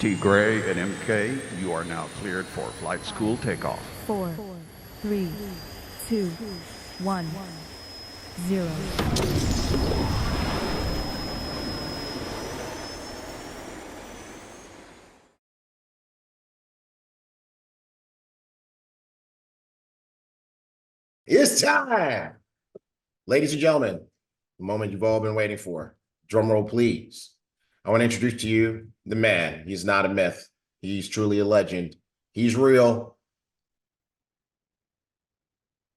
T. Gray and MK, you are now cleared for flight school takeoff. 4, 3, 2, 1, 0. It's time. Ladies and gentlemen, the moment you've all been waiting for. Drum roll, please. I want to introduce to you the man. He's not a myth. He's truly a legend. He's real.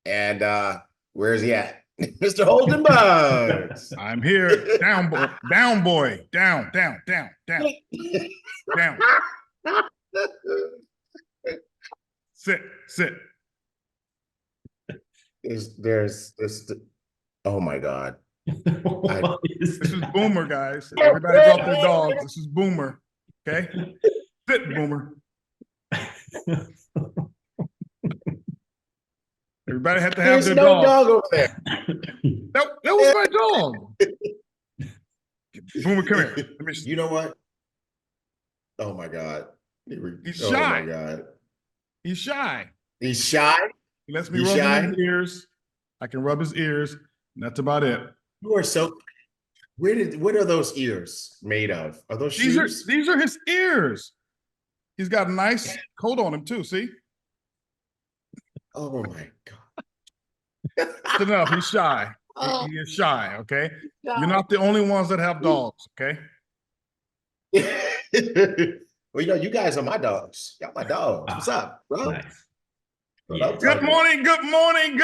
And where is he at? Mr. Holden Bugs. I'm here. Down, boy. Down, boy. Down. Down. Sit. There's oh my God. This is Boomer, guys. Everybody drop their dogs. This is Boomer. Okay? Sit, Boomer. Everybody had to have There's their no dog dog. over there. That was my dog. Boomer, come here. Let me You know what? Oh my God. He's Oh shy. my God. He's shy. He's shy. He lets me He's rub shy? his ears. I can rub his ears. And that's about it. You are so. What are those ears made of? Are those shoes? These are his ears. He's got a nice coat on him too. See? Oh my God. That's enough. He's shy. He is shy. Okay. You're not the only ones that have dogs. Okay. Well, you guys are my dogs. Y'all my dogs. What's up, bro? Nice. Yeah. Good morning. Ibüümerang.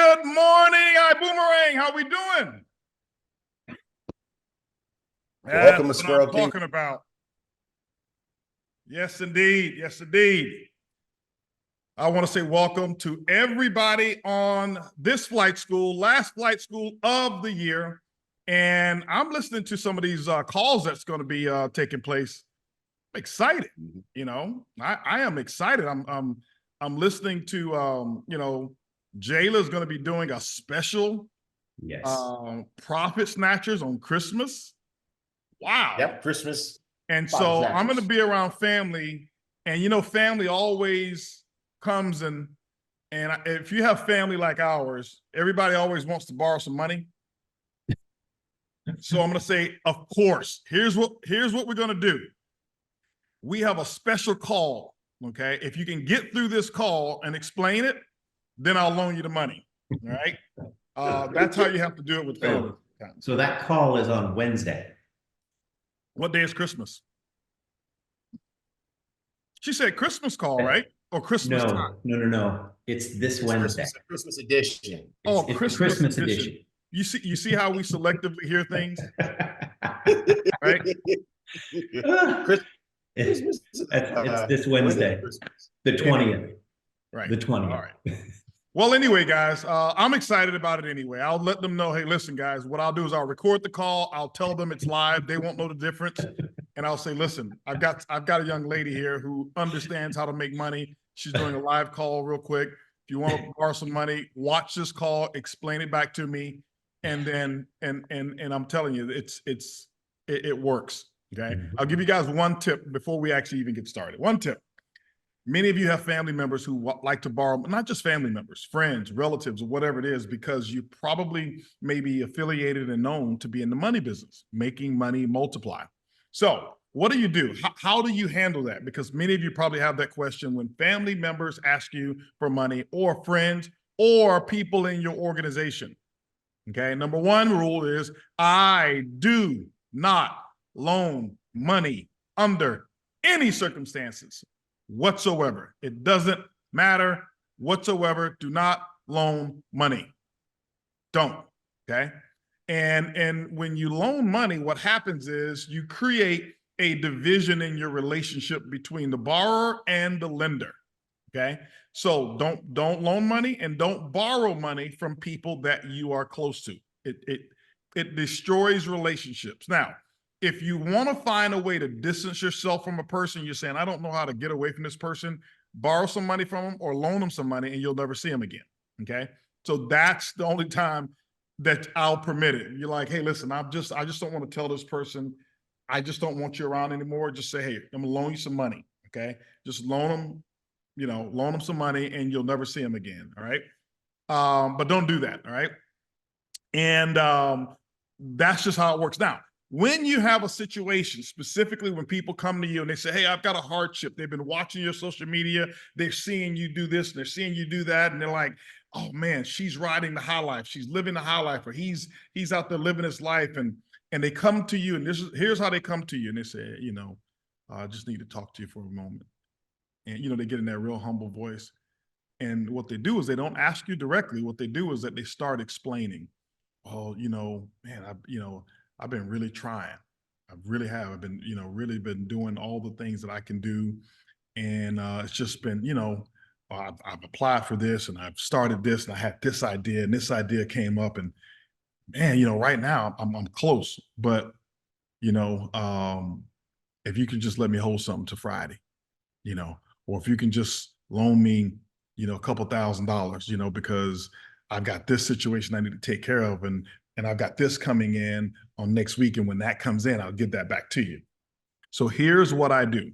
How we doing? Welcome to That's Squirrel what I'm King. talking about. Yes, indeed. I want to say welcome to everybody on this flight school, last flight school of the year. And I'm listening to some of these calls that's going to be taking place. I'm excited. I am excited. I'm listening to Jayla's going to be doing a special Yes. profit snatchers on Christmas. Wow. Yep, Christmas. And Profit so snatchers. I'm going to be around family, and family always comes and if you have family like ours, everybody always wants to borrow some money. So I'm going to say, of course, here's what we're going to do. We have a special call. Okay. If you can get through this call and explain it, then I'll loan you the money. All right. That's how you have to do it with family. So that call is on Wednesday. What day is Christmas? She said Christmas call, right? Or Christmas time? No. It's this Wednesday. Christmas edition. Oh, It's Christmas, Christmas edition. edition. You see how we selectively hear things, right? It's this Wednesday, the 20th. Right. The 20th. All right. Well, anyway, guys, I'm excited about it anyway. I'll let them know, hey, listen, guys, what I'll do is I'll record the call. I'll tell them it's live. They won't know the difference. And I'll say, listen, I've got a young lady here who understands how to make money. She's doing a live call real quick. If you want to borrow some money, watch this call, explain it back to me. And then, and I'm telling you, it works. Okay. I'll give you guys one tip before we actually even get started. One tip. Many of you have family members who like to borrow, not just family members, friends, relatives, or whatever it is, because you probably may be affiliated and known to be in the money business, making money multiply. So what do you do? How do you handle that? Because many of you probably have that question when family members ask you for money, or friends, or people in your organization. Okay. Number one rule is I do not loan money under any circumstances whatsoever. It doesn't matter whatsoever. Do not loan money. Don't. Okay. And when you loan money, what happens is you create a division in your relationship between the borrower and the lender. Okay. So don't loan money and don't borrow money from people that you are close to. It destroys relationships. Now, if you want to find a way to distance yourself from a person, you're saying, I don't know how to get away from this person, borrow some money from them or loan them some money and you'll never see them again. Okay. So that's the only time that I'll permit it. You're like, hey, listen, I just don't want to tell this person, I just don't want you around anymore. Just say, hey, I'm gonna loan you some money. Okay. Just loan them some money and you'll never see them again. All right. But don't do that. All right. And that's just how it works. Now, when you have a situation, specifically when people come to you and they say, hey, I've got a hardship. They've been watching your social media. They're seeing you do this and they're seeing you do that. And they're like, oh man, she's riding the high life. She's living the high life, or he's out there living his life. And they come to you, and here's how they come to you. And they say, I just need to talk to you for a moment. And, they get in that real humble voice. And what they do is they don't ask you directly. What they do is that they start explaining, oh, man, I've been really trying. I really have. I've been, really been doing all the things that I can do. And it's just been, I've applied for this and I've started this and I had this idea and this idea came up, and man, right now I'm close, but if you can just let me hold something to Friday, or if you can just loan me, a couple $1,000s, because I've got this situation I need to take care of, and I've got this coming in on next week, and when that comes in, I'll give that back to you. So here's what I do.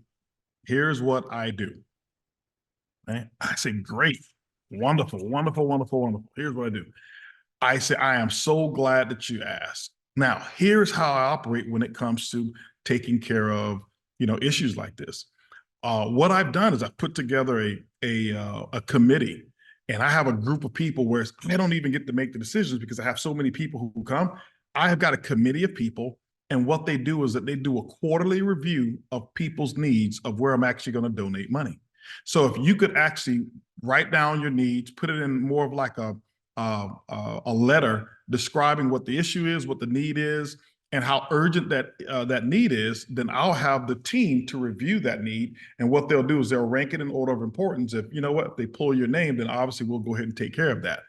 Right? I say, great, wonderful, wonderful, wonderful, wonderful. Here's what I do. I say, I am so glad that you asked. Now, here's how I operate when it comes to taking care of, issues like this. What I've done is I've put together a committee, and I have a group of people where I don't even get to make the decisions because I have so many people who come. I have got a committee of people, and what they do is that they do a quarterly review of people's needs of where I'm actually going to donate money. So if you could actually write down your needs, put it in more of like a letter describing what the issue is, what the need is, and how urgent that need is, then I'll have the team to review that need. And what they'll do is they'll rank it in order of importance. If if they pull your name, then obviously we'll go ahead and take care of that.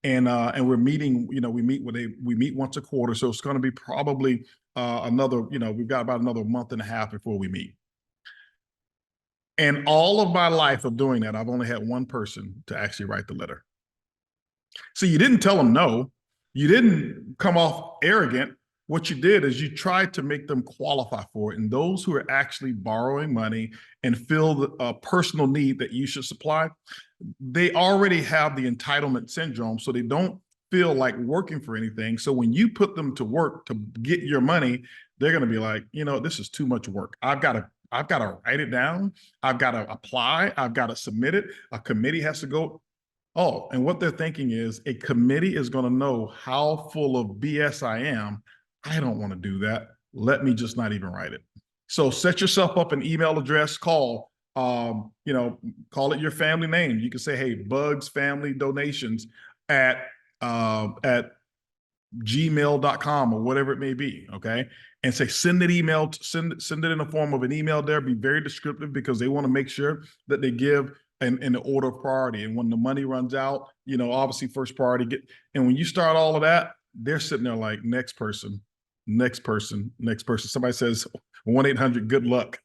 And we're meeting, we meet once a quarter. So it's going to be probably another, we've got about another month and a half before we meet. And all of my life of doing that, I've only had one person to actually write the letter. So you didn't tell them no. You didn't come off arrogant. What you did is you tried to make them qualify for it. And those who are actually borrowing money and feel a personal need that you should supply, they already have the entitlement syndrome, so they don't feel like working for anything. So when you put them to work to get your money, they're going to be like, this is too much work. I've got to write it down. I've got to apply. I've got to submit it. A committee has to go. Oh, and what they're thinking is a committee is going to know how full of BS I am. I don't want to do that. Let me just not even write it. So set yourself up an email address, call it your family name. You can say, hey, Bugs Family Donations at gmail.com or whatever it may be. Okay. And say, send it email, send it in the form of an email there. Be very descriptive because they want to make sure that they give in the order of priority. And when the money runs out, obviously first priority and when you start all of that, they're sitting there like, next person. Somebody says 1-800 good luck.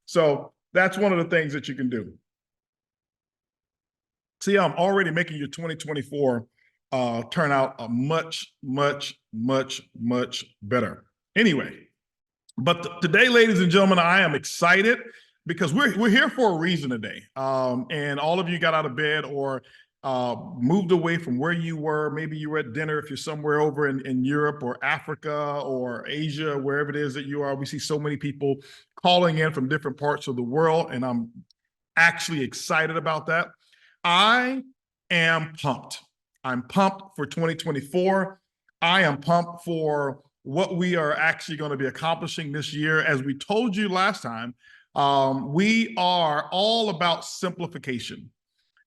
So that's one of the things that you can do. See, I'm already making your 2024 turn out a much, much, much, much better. Anyway, but today, ladies and gentlemen, I am excited because we're here for a reason today. And all of you got out of bed or moved away from where you were. Maybe you were at dinner if you're somewhere over in Europe or Africa or Asia, wherever it is that you are. We see so many people calling in from different parts of the world, and I'm actually excited about that. I am pumped. I'm pumped for 2024. I am pumped for what we are actually going to be accomplishing this year. As we told you last time, we are all about simplification.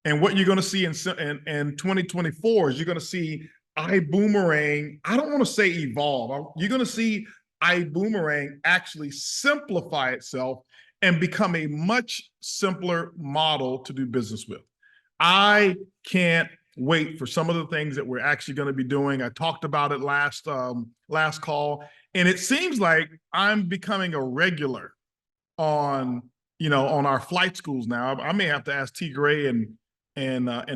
And what you're going to see in 2024 is you're going to see Ibüümerang. I don't want to say evolve. You're going to see Ibüümerang actually simplify itself and become a much simpler model to do business with. I can't wait for some of the things that we're actually going to be doing. I talked about it last call, and it seems like I'm becoming a regular on our flight schools now. I may have to ask T. Gray and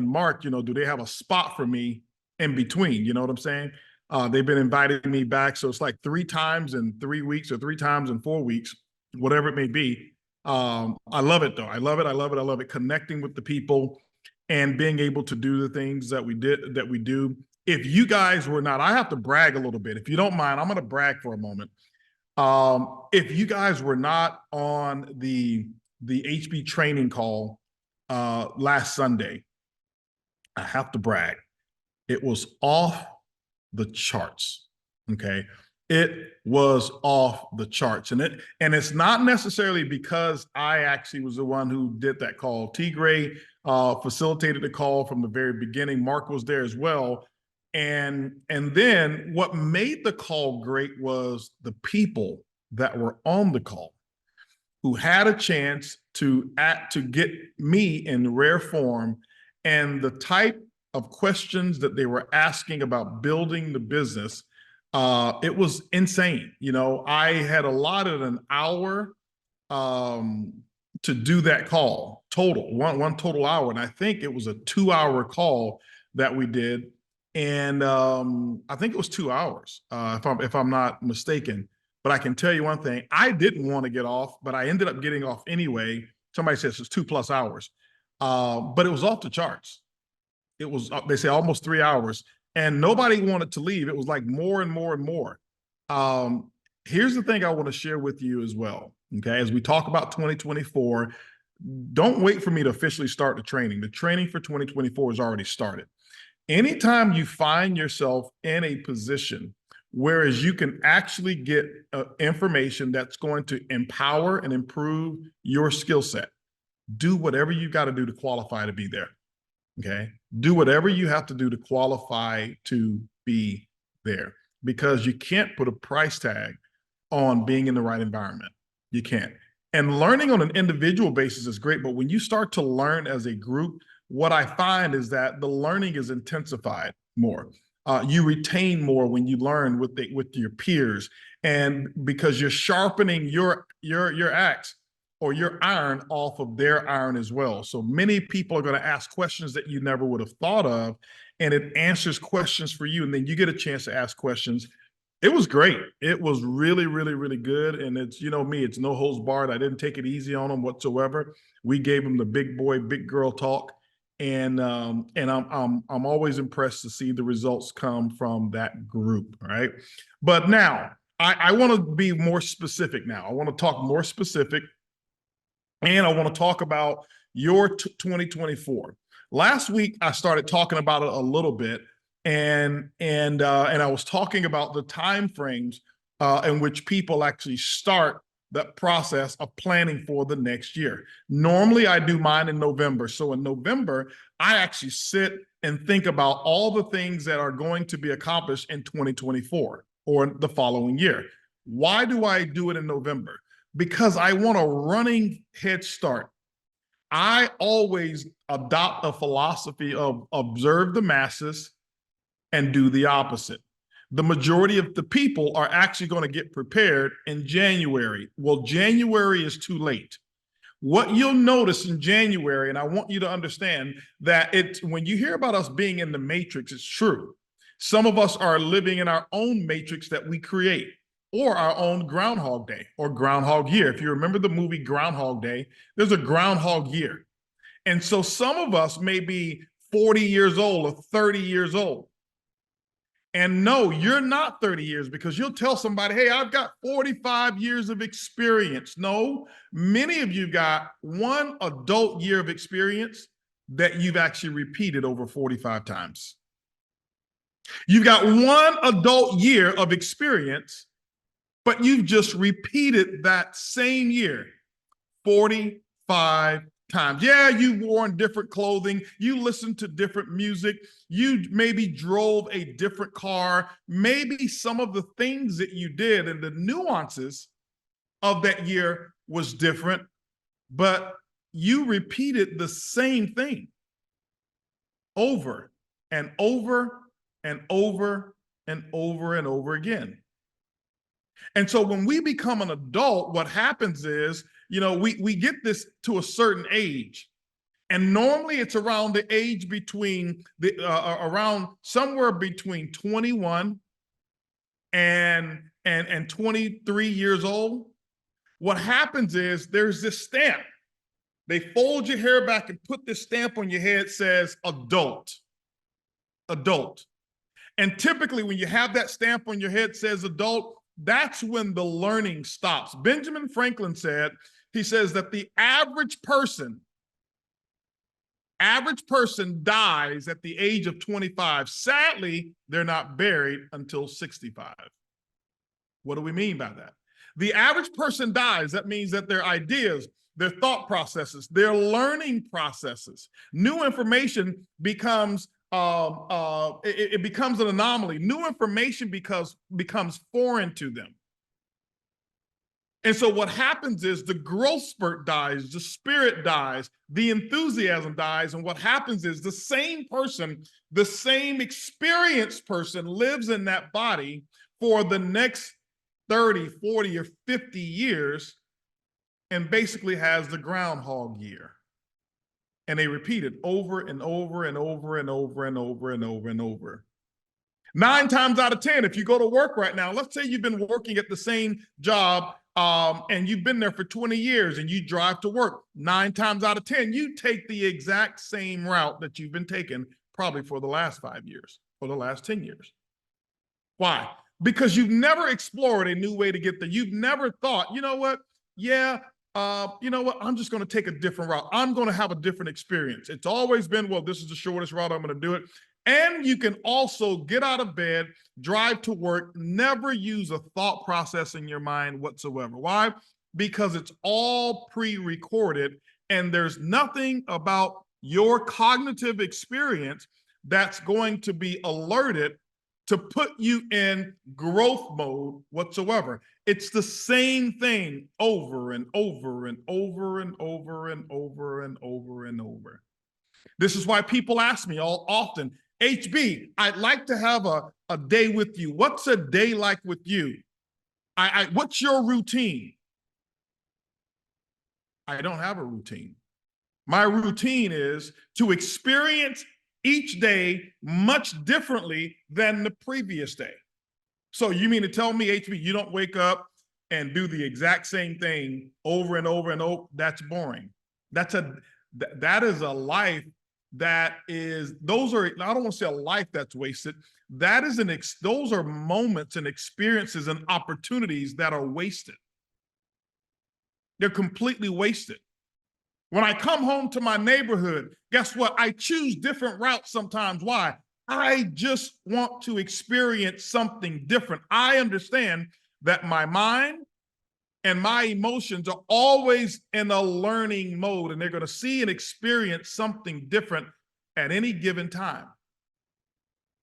Mark, do they have a spot for me in between? You know what I'm saying? They've been inviting me back. So it's like 3 times in 3 weeks or 3 times in 4 weeks, whatever it may be. I love it though. I love it. I love it. I love it. Connecting with the people and being able to do the things that we do. If you guys were not, I have to brag a little bit. If you don't mind, I'm going to brag for a moment. If you guys were not on the HB training call last Sunday, I have to brag. It was off the charts. Okay. It was off the charts. And it's not necessarily because I actually was the one who did that call. T. Gray facilitated the call from the very beginning. Mark was there as well. And then what made the call great was the people that were on the call who had a chance to get me in rare form, and the type of questions that they were asking about building the business. It was insane. You know, I had allotted an hour to do that call total, one total hour. And I think it was a 2-hour call that we did. And I think it was 2 hours, if I'm not mistaken. But I can tell you one thing, I didn't want to get off, but I ended up getting off anyway. Somebody says it's 2+ hours, but it was off the charts. It was, they say, almost 3 hours, and nobody wanted to leave. It was like more and more and more. Here's the thing I want to share with you as well. Okay, as we talk about 2024, don't wait for me to officially start the training. The training for 2024 has already started. Anytime you find yourself in a position whereas you can actually get information that's going to empower and improve your skill set, do whatever you got to do to qualify to be there. Okay. Do whatever you have to do to qualify to be there, because you can't put a price tag on being in the right environment. You can't. And learning on an individual basis is great, but when you start to learn as a group, what I find is that the learning is intensified more. You retain more when you learn with your peers, and because you're sharpening your axe or your iron off of their iron as well. So many people are going to ask questions that you never would have thought of, and it answers questions for you, and then you get a chance to ask questions. It was great. It was really, really, really good. And it's, you know me, it's no holds barred. I didn't take it easy on them whatsoever. We gave them the big boy, big girl talk. And I'm always impressed to see the results come from that group, right? But now I want to be more specific. Now I want to talk more specific, and I want to talk about your 2024. Last week I started talking about it a little bit, and I was talking about the time frames in which people actually start that process of planning for the next year. Normally I do mine in November. So in November, I actually sit and think about all the things that are going to be accomplished in 2024 or the following year. Why do I do it in November? Because I want a running head start. I always adopt a philosophy of observe the masses and do the opposite. The majority of the people are actually going to get prepared in January. Well, January is too late. What you'll notice in January, and I want you to understand that when you hear about us being in the matrix, it's true. Some of us are living in our own matrix that we create, or our own Groundhog Day or Groundhog Year. If you remember the movie Groundhog Day, there's a Groundhog Year. And so some of us may be 40 years old or 30 years old. And no, you're not 30 years, because you'll tell somebody, hey, I've got 45 years of experience. No, many of you got one adult year of experience that you've actually repeated over 45 times. You've got one adult year of experience, but you've just repeated that same year 45 times. Yeah, you've worn different clothing, you listened to different music, you maybe drove a different car, maybe some of the things that you did and the nuances of that year was different, but you repeated the same thing over and over and over and over and over again. And so when we become an adult, what happens is, you know, we get this to a certain age, and normally it's around the age between around somewhere between 21 and 23 years old. What happens is there's this stamp. They fold your hair back and put this stamp on your head, says adult. Adult. And typically when you have that stamp on your head says adult, that's when the learning stops. Benjamin Franklin said, he says that the average person dies at the age of 25. Sadly, they're not buried until 65. What do we mean by that? The average person dies. That means that their ideas, their thought processes, their learning processes, new information becomes it becomes an anomaly. New information becomes foreign to them. And so what happens is the growth spurt dies, the spirit dies, the enthusiasm dies. And what happens is the same person, the same experienced person lives in that body for the next 30, 40, or 50 years and basically has the Groundhog year. And they repeat it over and over and over and over and over and over and over. 9 times out of 10, if you go to work right now, let's say you've been working at the same job and you've been there for 20 years and you drive to work. 9 times out of 10, you take the exact same route that you've been taking probably for the last 5 years or the last 10 years. Why? Because you've never explored a new way to get there. You've never thought, you know what? Yeah, you know what? I'm just going to take a different route. I'm going to have a different experience. It's always been, well, this is the shortest route. I'm going to do it. And you can also get out of bed, drive to work, never use a thought process in your mind whatsoever. Why? Because it's all pre-recorded and there's nothing about your cognitive experience that's going to be alerted to put you in growth mode whatsoever. It's the same thing over and over and over and over and over and over and over. This is why people ask me all often, HB, I'd like to have a day with you. What's a day like with you? What's your routine? I don't have a routine. My routine is to experience each day much differently than the previous day. So you mean to tell me, HB, you don't wake up and do the exact same thing over and over and over? That's boring. That is a life that is, those are, I don't want to say a life that's wasted. That is those are moments and experiences and opportunities that are wasted. They're completely wasted. When I come home to my neighborhood, guess what? I choose different routes sometimes. Why? I just want to experience something different. I understand that my mind and my emotions are always in a learning mode, and they're going to see and experience something different at any given time.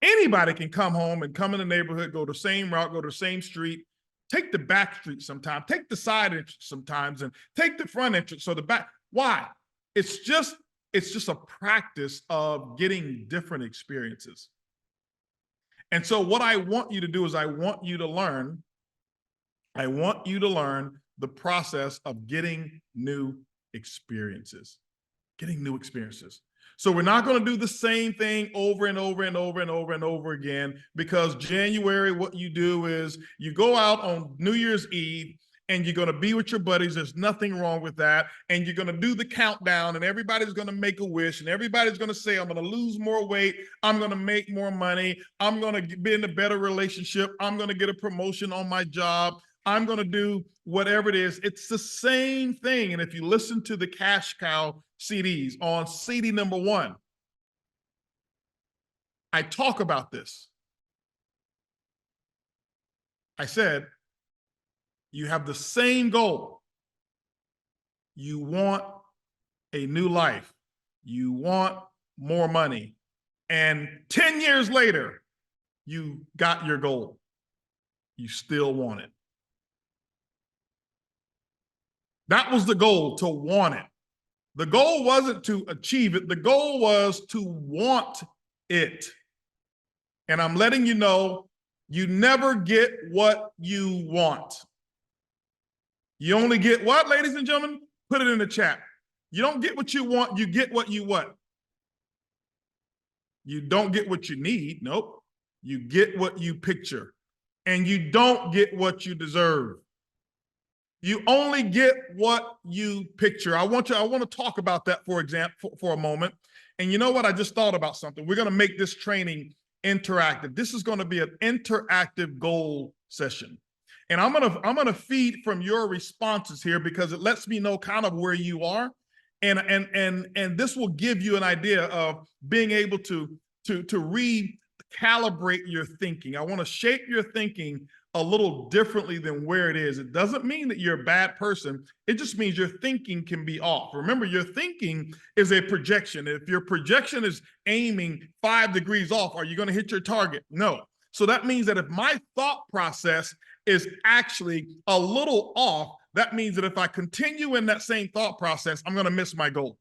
Anybody can come home and come in the neighborhood, go the same route, go the same street, take the back street sometimes, take the side entrance sometimes, and take the front entrance. So the back, why? It's just a practice of getting different experiences. And so what I want you to do is I want you to learn the process of getting new experiences, So we're not going to do the same thing over and over and over and over and over again, because January, what you do is you go out on New Year's Eve and you're going to be with your buddies. There's nothing wrong with that. And you're going to do the countdown and everybody's going to make a wish and everybody's going to say, I'm going to lose more weight. I'm going to make more money. I'm going to be in a better relationship. I'm going to get a promotion on my job. I'm going to do whatever it is. It's the same thing. And if you listen to the Cash Cow CDs, on CD number 1, I talk about this. I said, you have the same goal. You want a new life. You want more money. And 10 years later, you got your goal. You still want it. That was the goal, to want it. The goal wasn't to achieve it. The goal was to want it. And I'm letting you know, you never get what you want. You only get what, ladies and gentlemen? Put it in the chat. You don't get what you want, you get what you what? You don't get what you need, nope. You get what you picture. And you don't get what you deserve. You only get what you picture. I want to talk about that, for example, for a moment. And you know what? I just thought about something. We're going to make this training interactive. This is going to be an interactive goal session. And I'm going to feed from your responses here because it lets me know kind of where you are. And this will give you an idea of being able to recalibrate your thinking. I want to shape your thinking a little differently than where it is. It doesn't mean that you're a bad person. It just means your thinking can be off. Remember, your thinking is a projection. If your projection is aiming 5 degrees off, are you going to hit your target? No. So that means that if my thought process is actually a little off, that means that if I continue in that same thought process, I'm going to miss my goal.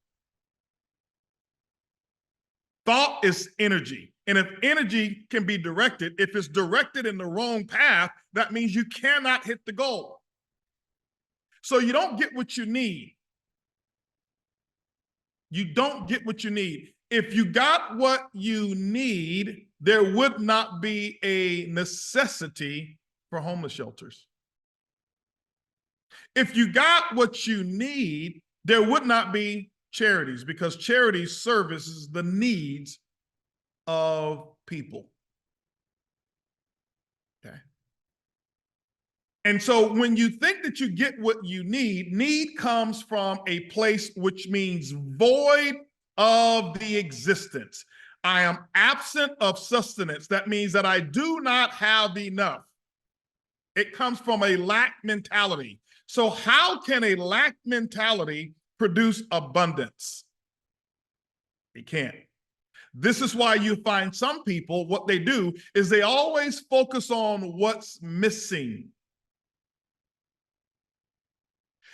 Thought is energy. And if energy can be directed, if it's directed in the wrong path, that means you cannot hit the goal. So you don't get what you need. You don't get what you need. If you got what you need, there would not be a necessity for homeless shelters. If you got what you need, there would not be charities, because charities services the needs of people. Okay. And so when you think that you get what you need comes from a place which means void of the existence. I am absent of sustenance. That means that I do not have enough. It comes from a lack mentality. So how can a lack mentality produce abundance? It can't. This is why you find some people, what they do is they always focus on what's missing.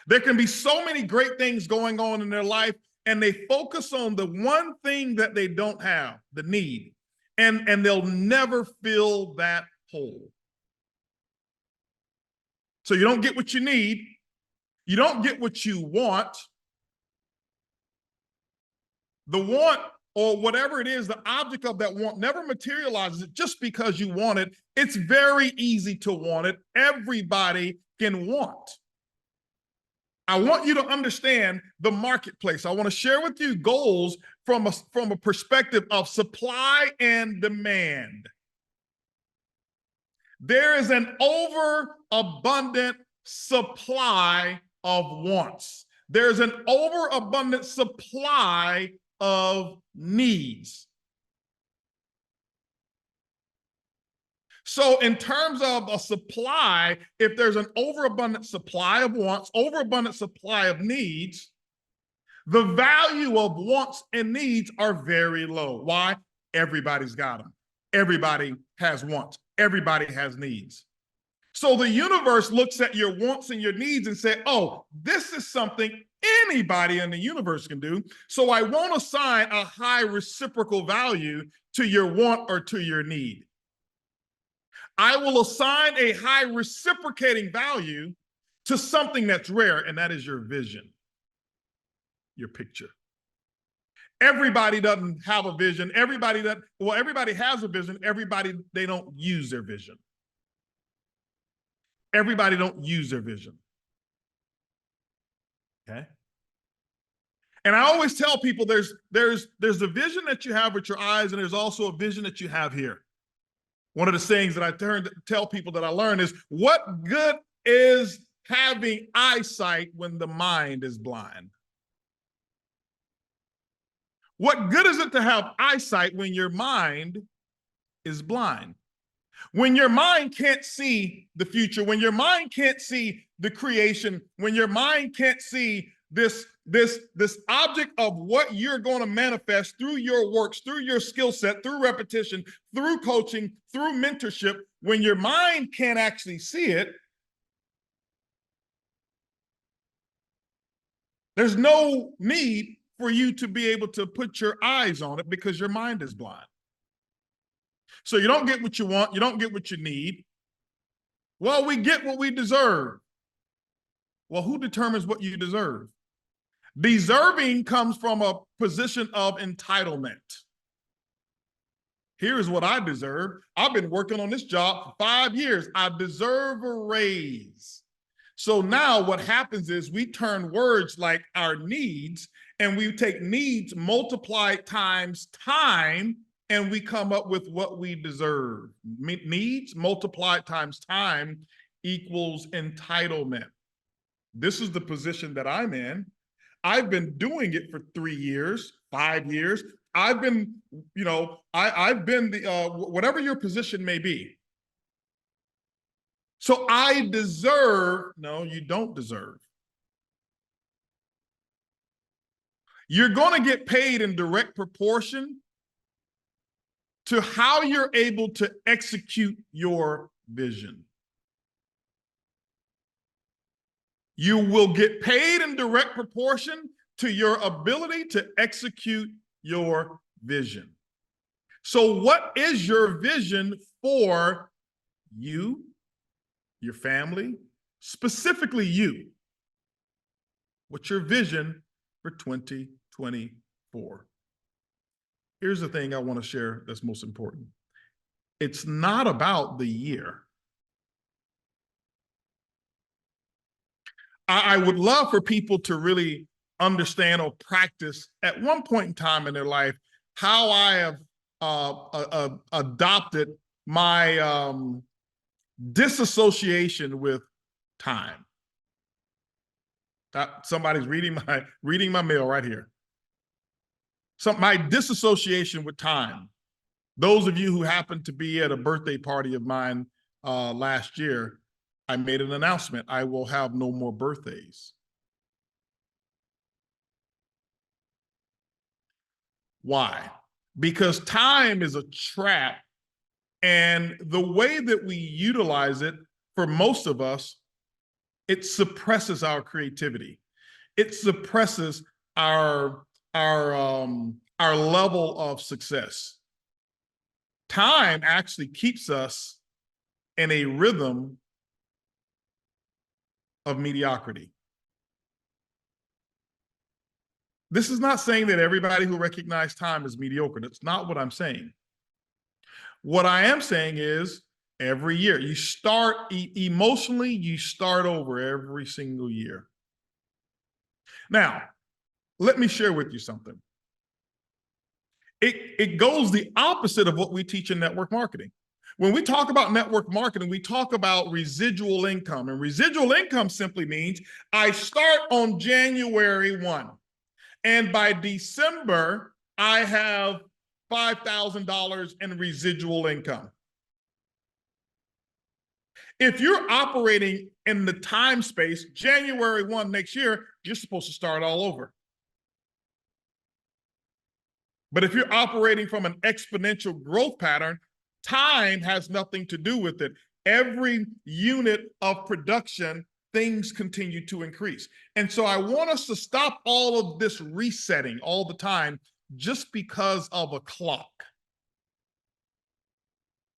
There can be so many great things going on in their life, and they focus on the one thing that they don't have, the need, and they'll never fill that hole. So you don't get what you need. You don't get what you want. The want, or whatever it is, the object of that want never materializes just because you want it. It's very easy to want it. Everybody can want. I want you to understand the marketplace. I want to share with you goals from a perspective of supply and demand. There is an overabundant supply of wants. There's an overabundant supply of needs. So in terms of a supply, if there's an overabundant supply of wants, overabundant supply of needs, the value of wants and needs are very low. Why? Everybody's got them. Everybody has wants. Everybody has needs. So the universe looks at your wants and your needs and say, oh, this is something anybody in the universe can do. So I won't assign a high reciprocal value to your want or to your need. I will assign a high reciprocating value to something that's rare, and that is your vision, your picture. Everybody doesn't have a vision. Everybody has a vision. They don't use their vision. Everybody don't use their vision. Okay. And I always tell people there's a vision that you have with your eyes, and there's also a vision that you have here. One of the sayings that I tell people that I learned is, what good is having eyesight when the mind is blind? What good is it to have eyesight when your mind is blind? When your mind can't see the future, when your mind can't see the creation, when your mind can't see this object of what you're going to manifest through your works, through your skill set, through repetition, through coaching, through mentorship, when your mind can't actually see it, there's no need for you to be able to put your eyes on it because your mind is blind. So you don't get what you want, you don't get what you need. Well, we get what we deserve. Well, who determines what you deserve? Deserving comes from a position of entitlement. Here's what I deserve. I've been working on this job for 5 years. I deserve a raise. So now what happens is we turn words like our needs, and we take needs multiplied times time, and we come up with what we deserve. Needs multiplied times time equals entitlement. This is the position that I'm in. I've been doing it for 3 years, 5 years. I've been, I've been the, whatever your position may be. So I deserve, no, you don't deserve. You're going to get paid in direct proportion to how you're able to execute your vision. You will get paid in direct proportion to your ability to execute your vision. So what is your vision for you, your family, specifically you? What's your vision for 2024? Here's the thing I want to share that's most important. It's not about the year. I would love for people to really understand or practice at one point in time in their life how I have adopted my disassociation with time. Somebody's reading my mail right here. So my disassociation with time. Those of you who happened to be at a birthday party of mine last year, I made an announcement. I will have no more birthdays. Why? Because time is a trap, and the way that we utilize it, for most of us, it suppresses our creativity. It suppresses our level of success. Time actually keeps us in a rhythm of mediocrity. This is not saying that everybody who recognizes time is mediocre. That's not what I'm saying. What I am saying is every year you start emotionally, you start over every single year. Now, let me share with you something. It goes the opposite of what we teach in network marketing. When we talk about network marketing, we talk about residual income. And residual income simply means I start on January 1. And by December, I have $5,000 in residual income. If you're operating in the time space, January 1 next year, you're supposed to start all over. But if you're operating from an exponential growth pattern, time has nothing to do with it. Every unit of production, things continue to increase. And so I want us to stop all of this resetting all the time just because of a clock.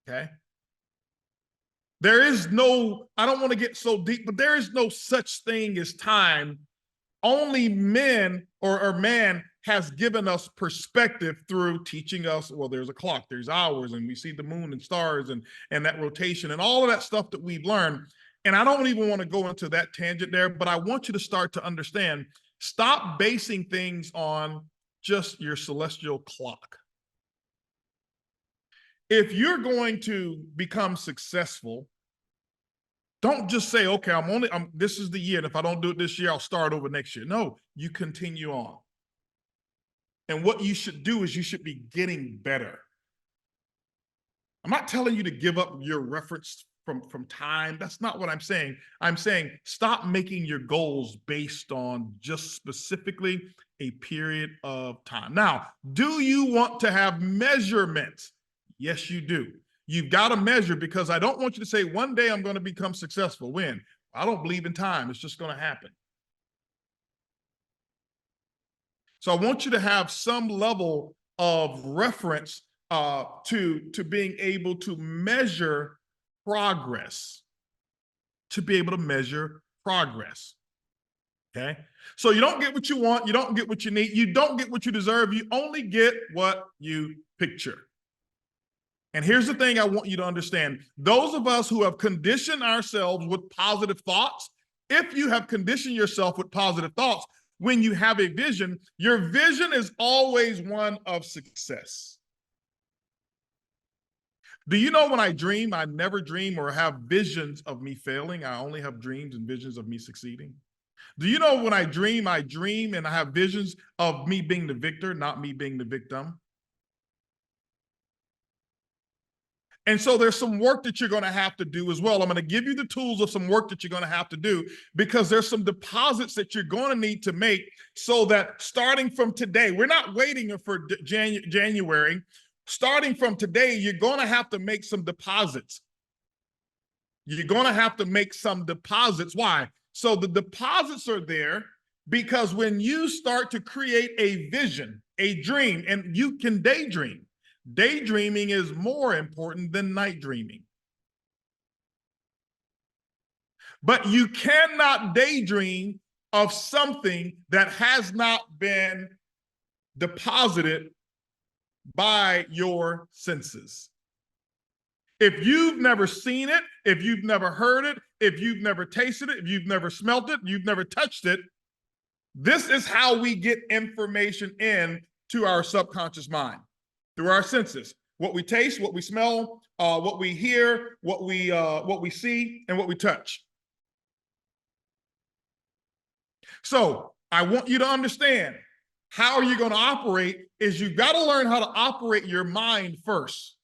Okay? There is no, I don't want to get so deep, but there is no such thing as time. Only men or man has given us perspective through teaching us, well, there's a clock, there's hours, and we see the moon and stars and that rotation and all of that stuff that we've learned. And I don't even want to go into that tangent there, but I want you to start to understand, stop basing things on just your celestial clock. If you're going to become successful, don't just say, okay, this is the year, and if I don't do it this year, I'll start over next year. No, you continue on. And what you should do is you should be getting better. I'm not telling you to give up your reference from time. That's not what I'm saying. I'm saying stop making your goals based on just specifically a period of time. Now, do you want to have measurements? Yes, you do. You've got to measure, because I don't want you to say one day I'm going to become successful. When? I don't believe in time. It's just going to happen. So I want you to have some level of reference to being able to measure progress, okay? So you don't get what you want, you don't get what you need, you don't get what you deserve, you only get what you picture. And here's the thing I want you to understand. Those of us who have conditioned ourselves with positive thoughts, if you have conditioned yourself with positive thoughts, when you have a vision, your vision is always one of success. Do you know when I dream, I never dream or have visions of me failing. I only have dreams and visions of me succeeding. Do you know when I dream and I have visions of me being the victor, not me being the victim? And so there's some work that you're going to have to do as well. I'm going to give you the tools of some work that you're going to have to do, because there's some deposits that you're going to need to make, so that starting from today, we're not waiting for January. Starting from today, you're going to have to make some deposits. You're going to have to make some deposits. Why? So the deposits are there because when you start to create a vision, a dream, and you can daydream. Daydreaming is more important than night dreaming. But you cannot daydream of something that has not been deposited by your senses. If you've never seen it, if you've never heard it, if you've never tasted it, if you've never smelt it, you've never touched it, this is how we get information in to our subconscious mind. Through our senses, what we taste, what we smell, what we hear, what we see, and what we touch. So I want you to understand, how are you going to operate is you've got to learn how to operate your mind first.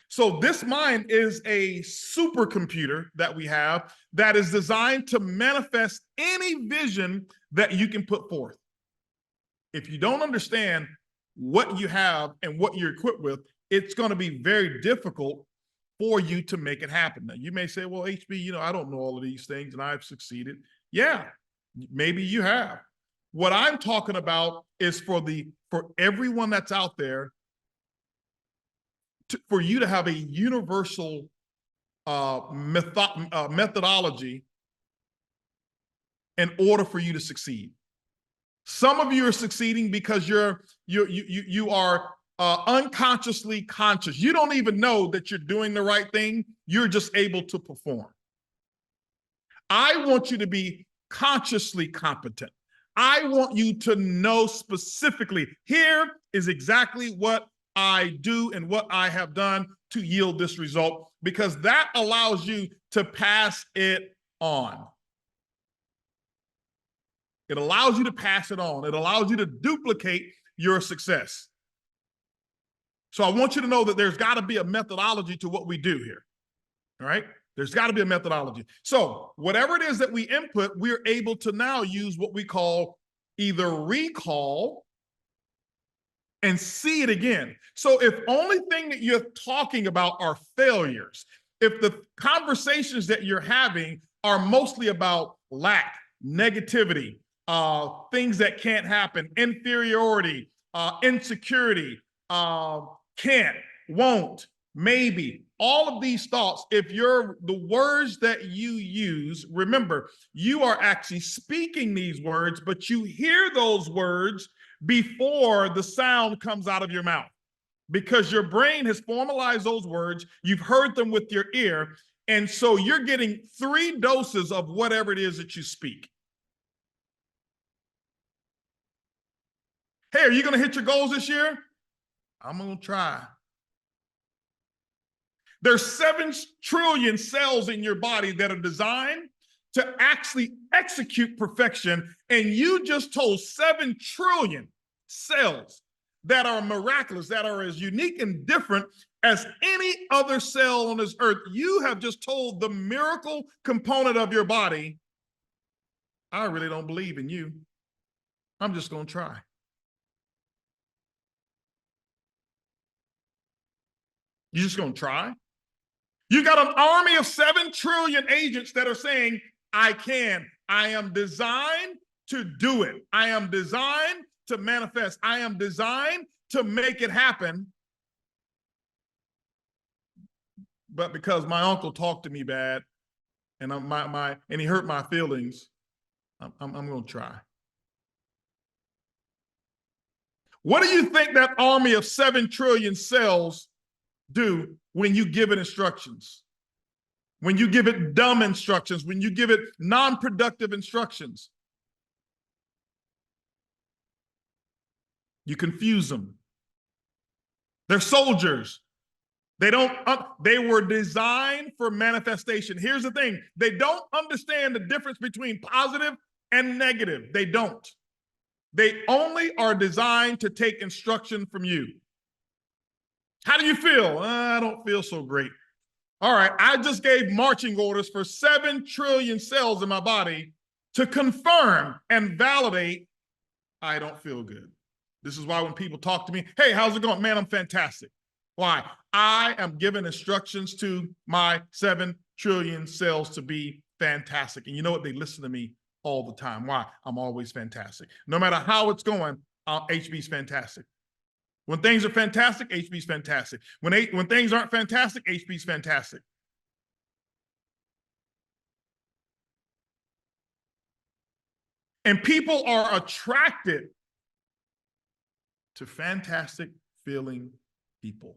So this mind is a supercomputer that we have that is designed to manifest any vision that you can put forth. If you don't understand what you have and what you're equipped with, it's going to be very difficult for you to make it happen. Now, you may say, well, HB, I don't know all of these things and I've succeeded. Yeah, maybe you have. What I'm talking about is for everyone that's out there, for you to have a universal methodology in order for you to succeed. Some of you are succeeding because you are unconsciously conscious. You don't even know that you're doing the right thing. You're just able to perform. I want you to be consciously competent. I want you to know specifically, here is exactly what I do and what I have done to yield this result, because that allows you to pass it on. It allows you to pass it on. It allows you to duplicate your success. So I want you to know that there's got to be a methodology to what we do here. All right? There's got to be a methodology. So whatever it is that we input, we're able to now use what we call either recall and see it again. So if only thing that you're talking about are failures, if the conversations that you're having are mostly about lack, negativity, things that can't happen, inferiority, insecurity, can't, won't, maybe, all of these thoughts, if the words that you use, remember, you are actually speaking these words, but you hear those words before the sound comes out of your mouth, because your brain has formalized those words, you've heard them with your ear, and so you're getting 3 doses of whatever it is that you speak. Hey, are you going to hit your goals this year? I'm going to try. There's 7 trillion cells in your body that are designed to actually execute perfection. And you just told 7 trillion cells that are miraculous, that are as unique and different as any other cell on this earth. You have just told the miracle component of your body, I really don't believe in you. I'm just going to try. You're just going to try? You got an army of 7 trillion agents that are saying, I can. I am designed to do it. I am designed to manifest. I am designed to make it happen. But because my uncle talked to me bad and and he hurt my feelings, I'm going to try. What do you think that army of 7 trillion cells do when you give it instructions? when you give it dumb instructions, when you give it non-productive instructions. You confuse them. They're soldiers. They were designed for manifestation. Here's the thing. They don't understand the difference between positive and negative. They don't. They only are designed to take instruction from you. How do you feel? I don't feel so great. All right, I just gave marching orders for 7 trillion cells in my body to confirm and validate I don't feel good. This is why when people talk to me, hey, how's it going? Man, I'm fantastic. Why? I am giving instructions to my 7 trillion cells to be fantastic. And you know what? They listen to me all the time. Why? I'm always fantastic. No matter how it's going, HB's fantastic. When things are fantastic, HB's fantastic. When things aren't fantastic, HB's fantastic. And people are attracted to fantastic feeling people.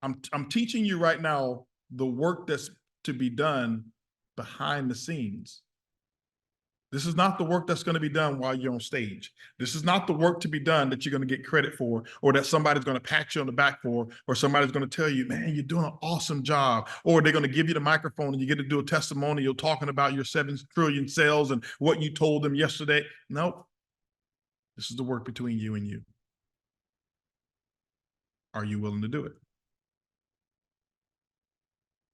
I'm teaching you right now the work that's to be done behind the scenes. This is not the work that's going to be done while you're on stage. This is not the work to be done that you're going to get credit for, or that somebody's going to pat you on the back for, or somebody's going to tell you, man, you're doing an awesome job, or they're going to give you the microphone and you get to do a testimonial talking about your 7 trillion cells and what you told them yesterday. Nope. This is the work between you and you. Are you willing to do it?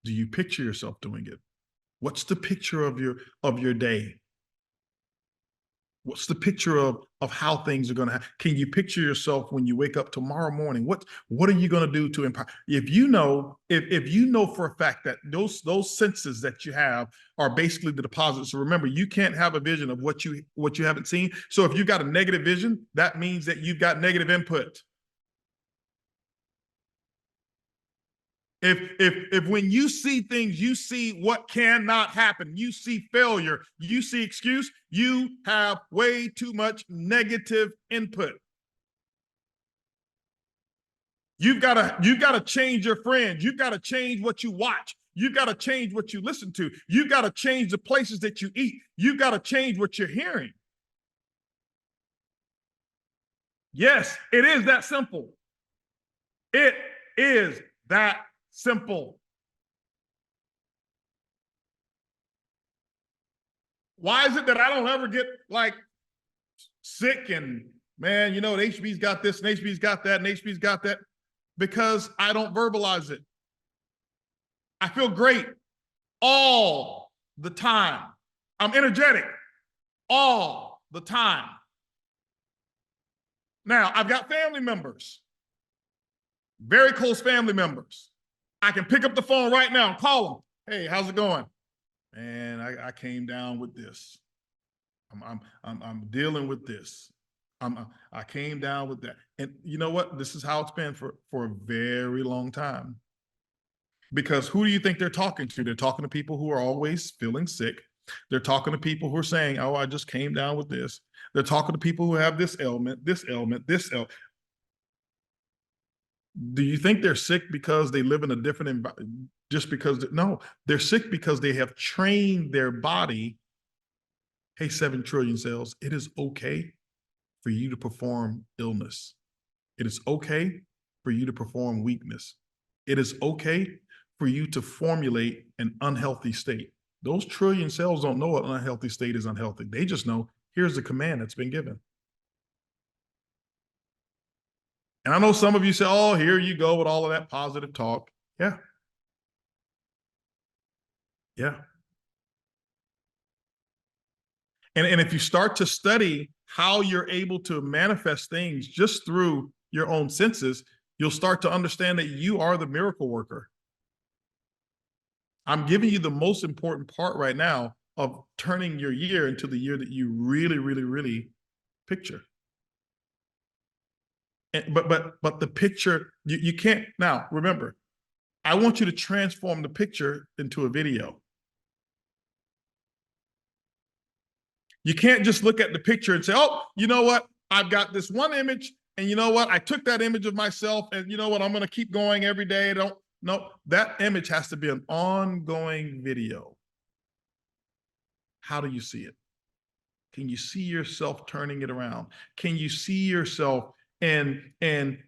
Do you picture yourself doing it? What's the picture of your day? What's the picture of how things are going to happen? Can you picture yourself when you wake up tomorrow morning? What are you going to do to empower? If you know for a fact that those senses that you have are basically the deposits. So remember, you can't have a vision of what you haven't seen. So if you've got a negative vision, that means that you've got negative input. If when you see things, you see what cannot happen, you see failure, you see excuse, you have way too much negative input. You've got to change your friends. You've got to change what you watch. You've got to change what you listen to. You've got to change the places that you eat. You've got to change what you're hearing. Yes, it is that simple. It is that simple. Why is it that I don't ever get like sick and, man, you know, HB's got this and HB's got that and HB's got that? Because I don't verbalize it. I feel great all the time. I'm energetic all the time. Now, I've got family members, very close family members. I can pick up the phone right now and call them. Hey, how's it going? Man, I came down with this. I'm dealing with this. I came down with that. And you know what? This is how it's been for a very long time. Because who do you think they're talking to? They're talking to people who are always feeling sick. They're talking to people who are saying, oh, I just came down with this. They're talking to people who have this ailment, this ailment, this ailment. Do you think they're sick because they live in a different environment? Just because, no, they're sick because they have trained their body. Hey, 7 trillion cells, it is okay for you to perform illness. It is okay for you to perform weakness. It is okay for you to formulate an unhealthy state. Those trillion cells don't know an unhealthy state is unhealthy. They just know, here's the command that's been given. And I know some of you say, oh, here you go with all of that positive talk. Yeah. Yeah. And if you start to study how you're able to manifest things just through your own senses, you'll start to understand that you are the miracle worker. I'm giving you the most important part right now of turning your year into the year that you really, really, really picture. But the picture, you can't. Now, remember, I want you to transform the picture into a video. You can't just look at the picture and say, oh, you know what? I've got this one image And you know what? I took that image of myself and you know what? I'm going to keep going every day. No, that image has to be an ongoing video. How do you see it? Can you see yourself turning it around? Can you see yourself in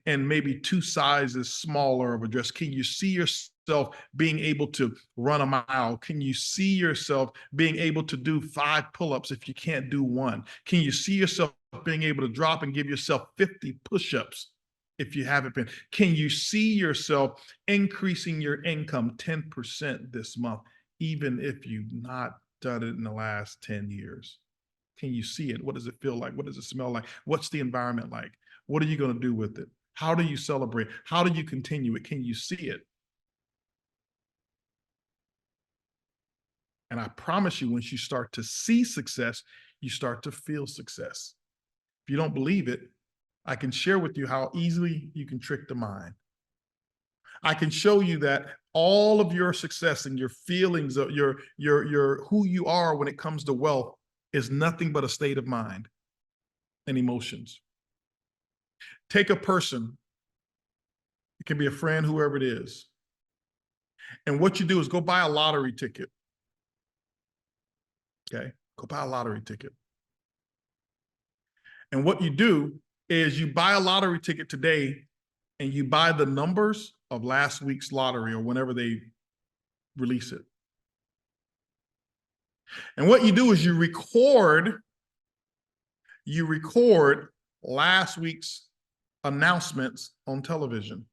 maybe 2 sizes smaller of a dress? Can you see yourself being able to run a mile? Can you see yourself being able to do 5 pull-ups if you can't do 1? Can you see yourself being able to drop and give yourself 50 push-ups if you haven't been? Can you see yourself increasing your income 10% this month, even if you've not done it in the last 10 years? Can you see it? What does it feel like? What does it smell like? What's the environment like? What are you going to do with it? How do you celebrate? How do you continue it? Can you see it? And I promise you, once you start to see success, you start to feel success. If you don't believe it, I can share with you how easily you can trick the mind. I can show you that all of your success and your feelings of your who you are when it comes to wealth is nothing but a state of mind and emotions. Take a person, it can be a friend, whoever it is, and what you do is go buy a lottery ticket. Okay, go buy a lottery ticket. And what you do is you buy a lottery ticket today and you buy the numbers of last week's lottery or whenever they release it. And what you do is you record last week's announcements on television.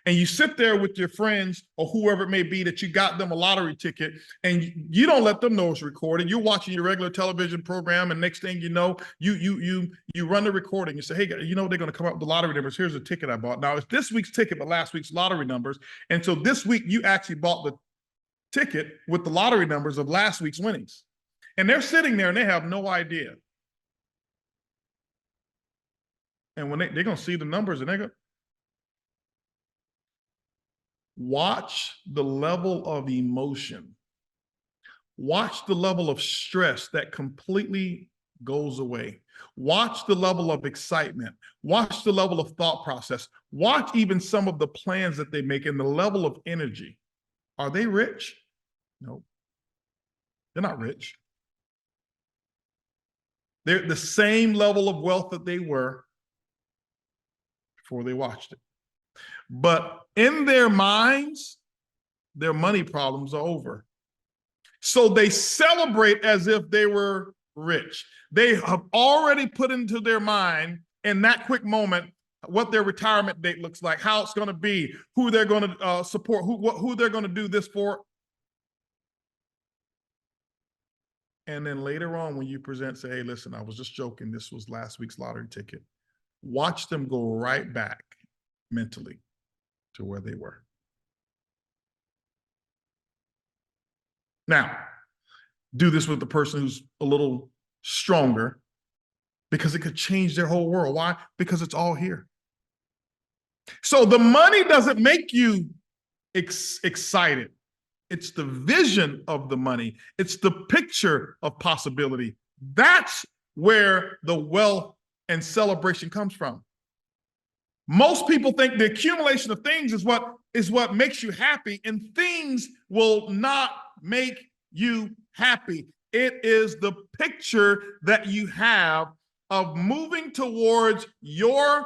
And you sit there with your friends or whoever it may be that you got them a lottery ticket, and you don't let them know it's recorded. You're watching your regular television program, and next thing you know, you run the recording. You say, hey, you know, they're going to come up with the lottery numbers. Here's a ticket I bought. Now, it's this week's ticket, but last week's lottery numbers. And so this week, you actually bought the ticket with the lottery numbers of last week's winnings. And they're sitting there and they have no idea. And when they're going to see the numbers and they go, watch the level of emotion. Watch the level of stress that completely goes away. Watch the level of excitement. Watch the level of thought process. Watch even some of the plans that they make and the level of energy. Are they rich? No, they're not rich. They're the same level of wealth that they were before they watched it. But in their minds, their money problems are over. So they celebrate as if they were rich. They have already put into their mind in that quick moment what their retirement date looks like, how it's going to be, who they're going to support, who they're going to do this for. And then later on, when you present, say, hey, listen, I was just joking. This was last week's lottery ticket. Watch them go right back mentally to where they were. Now, do this with the person who's a little stronger, because it could change their whole world. Why? Because it's all here. So the money doesn't make you excited. It's the vision of the money. It's the picture of possibility. That's where the wealth and celebration comes from. Most people think the accumulation of things is what makes you happy, and things will not make you happy. It is the picture that you have of moving towards your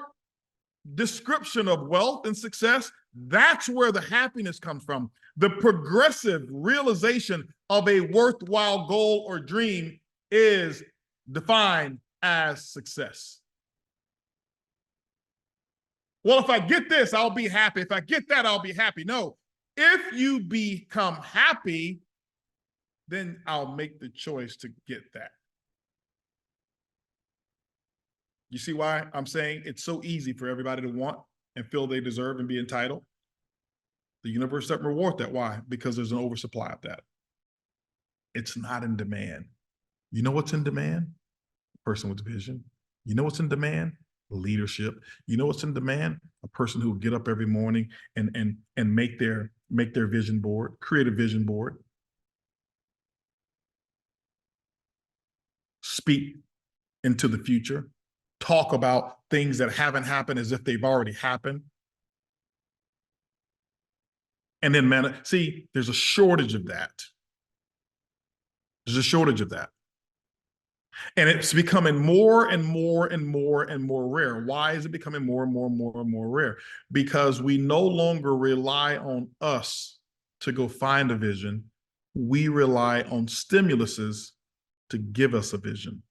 description of wealth and success. That's where the happiness comes from. The progressive realization of a worthwhile goal or dream is defined as success. Well, if I get this, I'll be happy. If I get that, I'll be happy. No, if you become happy, then I'll make the choice to get that. You see why I'm saying it's so easy for everybody to want and feel they deserve and be entitled? The universe doesn't reward that. Why? Because there's an oversupply of that. It's not in demand. You know what's in demand? A person with vision. You know what's in demand? Leadership. You know what's in demand? A person who will get up every morning and make their vision board, create a vision board. Speak into the future. talk about things that haven't happened as if they've already happened. And then, man, see, there's a shortage of that. There's a shortage of that. And it's becoming more and more and more and more rare. Why is it becoming more and more and more and more rare? Because we no longer rely on us to go find a vision. We rely on stimuluses to give us a vision.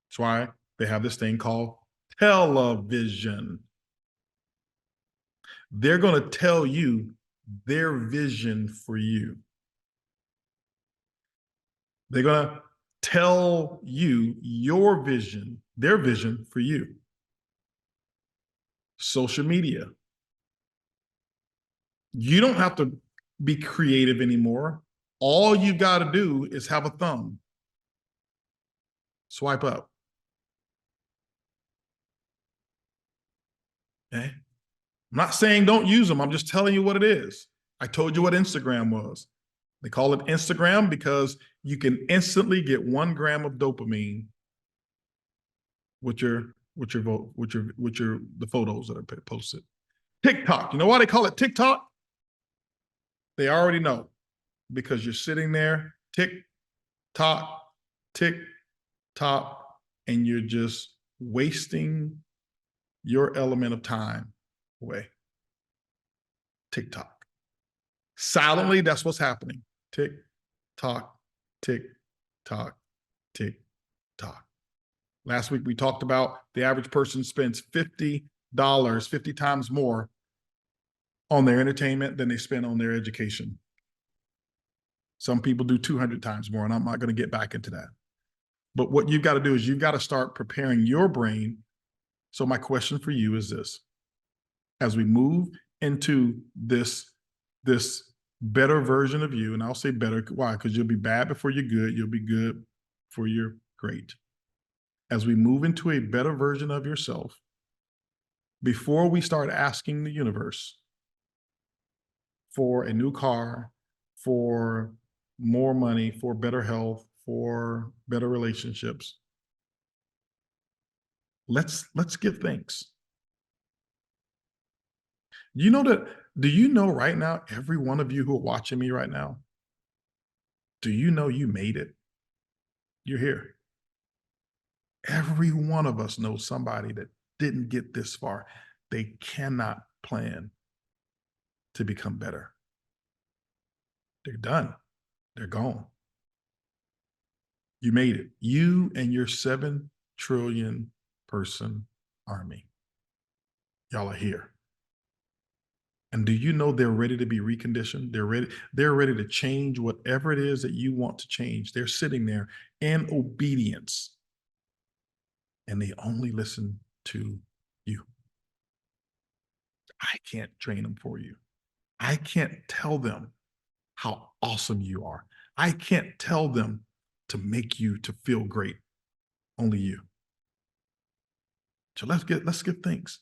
That's why they have this thing called television. They're going to tell you their vision for you. They're going to tell you your vision, their vision for you. Social media. You don't have to be creative anymore. All you got to do is have a thumb. Swipe up. Okay? I'm not saying don't use them. I'm just telling you what it is. I told you what Instagram was. They call it Instagram because you can instantly get 1 gram of dopamine with the photos that are posted. TikTok. You know why they call it TikTok? They already know, because you're sitting there, tick tock, and you're just wasting your element of time away. TikTok. Silently, that's what's happening. Tick tock, tick tock, tick tock. Last week we talked about the average person spends $50, 50 times more on their entertainment than they spend on their education. Some people do 200 times more, and I'm not going to get back into that. But what you've got to do is you've got to start preparing your brain. So my question for you is this: as we move into this better version of you, and I'll say better, why? Because you'll be bad before you're good, you'll be good before you're great. As we move into a better version of yourself, before we start asking the universe for a new car, for more money, for better health, for better relationships, let's give thanks. You know that, do you know right now, every one of you who are watching me right now, do you know you made it? You're here. Every one of us knows somebody that didn't get this far. They cannot plan to become better. They're done. They're gone. You made it. You and your 7 trillion person army. Y'all are here. And do you know they're ready to be reconditioned? They're ready to change whatever it is that you want to change. They're sitting there in obedience. And they only listen to you. I can't train them for you. I can't tell them how awesome you are. I can't tell them to make you to feel great. Only you. So let's give thanks.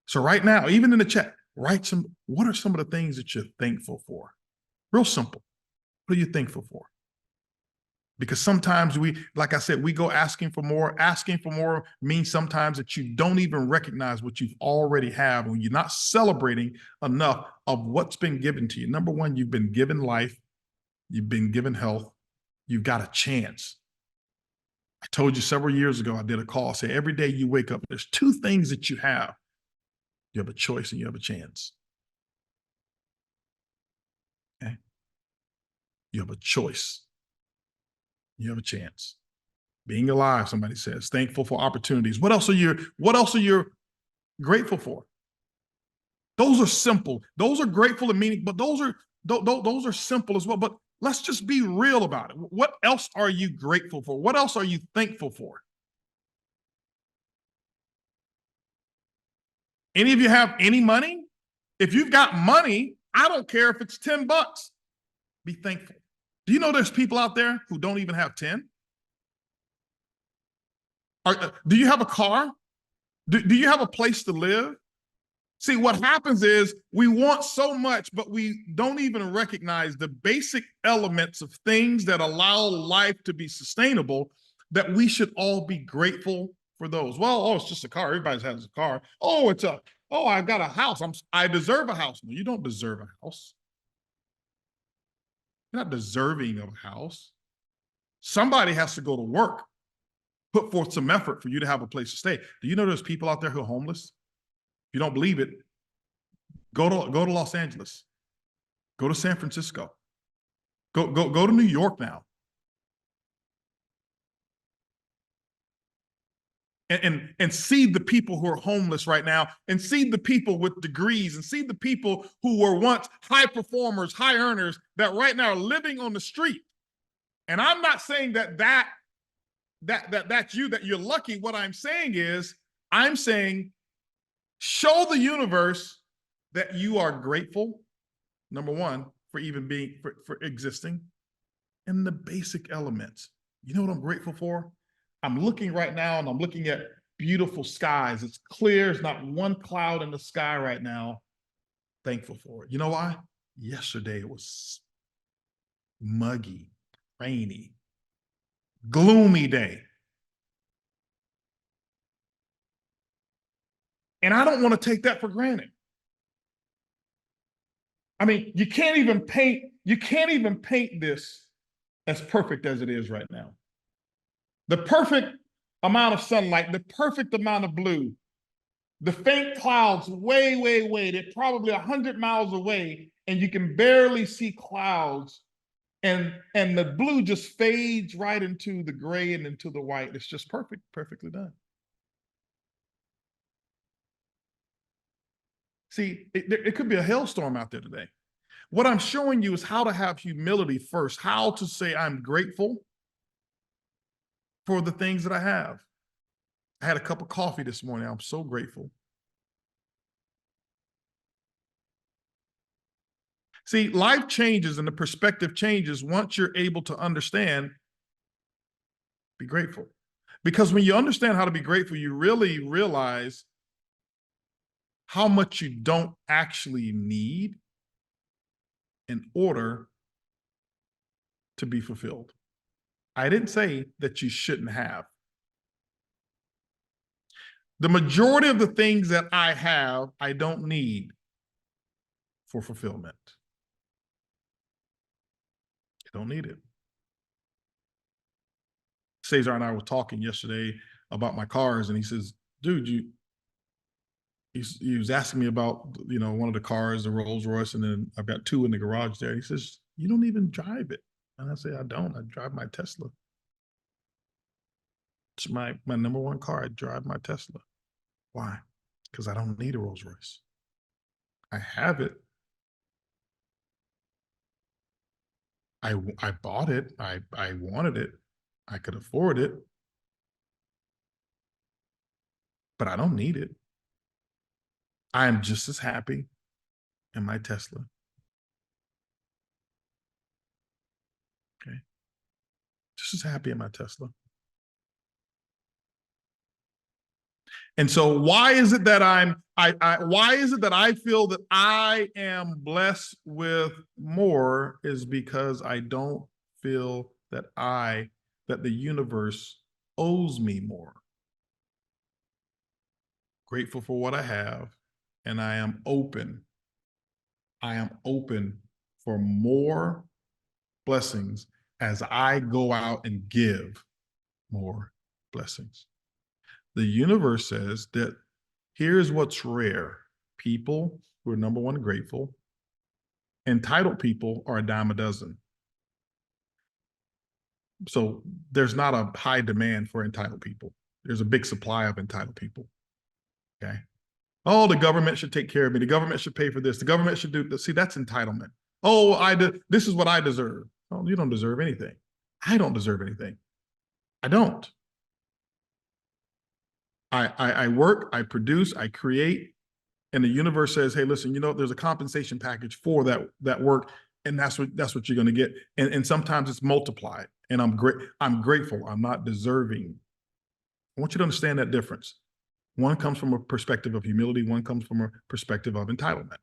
So right now, even in the chat, write what are some of the things that you're thankful for? Real simple. What are you thankful for? Because sometimes like I said, we go asking for more. Asking for more means sometimes that you don't even recognize what you've already have when you're not celebrating enough of what's been given to you. Number one, you've been given life. You've been given health. You've got a chance. I told you several years ago, I did a call, say every day you wake up, there's 2 things that you have. You have a choice and you have a chance. Okay? You have a choice. You have a chance. Being alive, somebody says, thankful for opportunities. What else are you grateful for? Those are simple. Those are grateful and meaning, but those are simple as well. But let's just be real about it. What else are you grateful for? What else are you thankful for? Any of you have any money? If you've got money, I don't care if it's $10. Be thankful. Do you know there's people out there who don't even have 10? Do you have a car? Do you have a place to live? See, what happens is we want so much, but we don't even recognize the basic elements of things that allow life to be sustainable that we should all be grateful for those. Well, oh, it's just a car. Everybody has a car. Oh, I've got a house. I deserve a house. No, you don't deserve a house. You're not deserving of a house. Somebody has to go to work, put forth some effort for you to have a place to stay. Do you know there's people out there who are homeless? If you don't believe it, go to Los Angeles. Go to San Francisco. Go to New York now. And see the people who are homeless right now, and see the people with degrees, and see the people who were once high performers, high earners, that right now are living on the street. And I'm not saying that's you, that you're lucky. What I'm saying is, I'm saying, show the universe that you are grateful, number one, for even being, for existing, and the basic elements. You know what I'm grateful for? I'm looking right now, and I'm looking at beautiful skies. It's clear. There's not one cloud in the sky right now. Thankful for it. You know why? Yesterday it was muggy, rainy, gloomy day. And I don't want to take that for granted. I mean, you can't even paint this as perfect as it is right now. The perfect amount of sunlight, the perfect amount of blue, the faint clouds way, way, way, they're probably 100 miles away, and you can barely see clouds, and the blue just fades right into the gray and into the white. It's just perfect, perfectly done. See, it could be a hailstorm out there today. What I'm showing you is how to have humility first, how to say I'm grateful for the things that I have. I had a cup of coffee this morning. I'm so grateful. See, life changes and the perspective changes once you're able to understand, be grateful. Because when you understand how to be grateful, you really realize how much you don't actually need in order to be fulfilled. I didn't say that you shouldn't have. The majority of the things that I have, I don't need for fulfillment. I don't need it. Cesar and I were talking yesterday about my cars, and he says, dude, he was asking me about, one of the cars, the Rolls Royce, and then I've got two in the garage there. He says, you don't even drive it. And I say, I don't. I drive my Tesla. It's my number one car. I drive my Tesla. Why? Because I don't need a Rolls Royce. I have it. I bought it. I wanted it. I could afford it. But I don't need it. I am just as happy in my Tesla. Okay. Just as happy in my Tesla. And so why is it that why is it that I feel that I am blessed with more, is because I don't feel that the universe owes me more. Grateful for what I have, and I am open. I am open for more blessings as I go out and give more blessings. The universe says that here's what's rare. People who are, number one, grateful. Entitled people are a dime a dozen. So there's not a high demand for entitled people. There's a big supply of entitled people. Okay. Oh, the government should take care of me. The government should pay for this. The government should do this. See, that's entitlement. Oh, this is what I deserve. Oh, you don't deserve anything. I don't deserve anything. I don't. I work, I produce, I create, and the universe says, hey, listen, there's a compensation package for that work, and that's what you're going to get. And sometimes it's multiplied, and I'm grateful. I'm not deserving. I want you to understand that difference. One comes from a perspective of humility. One comes from a perspective of entitlement.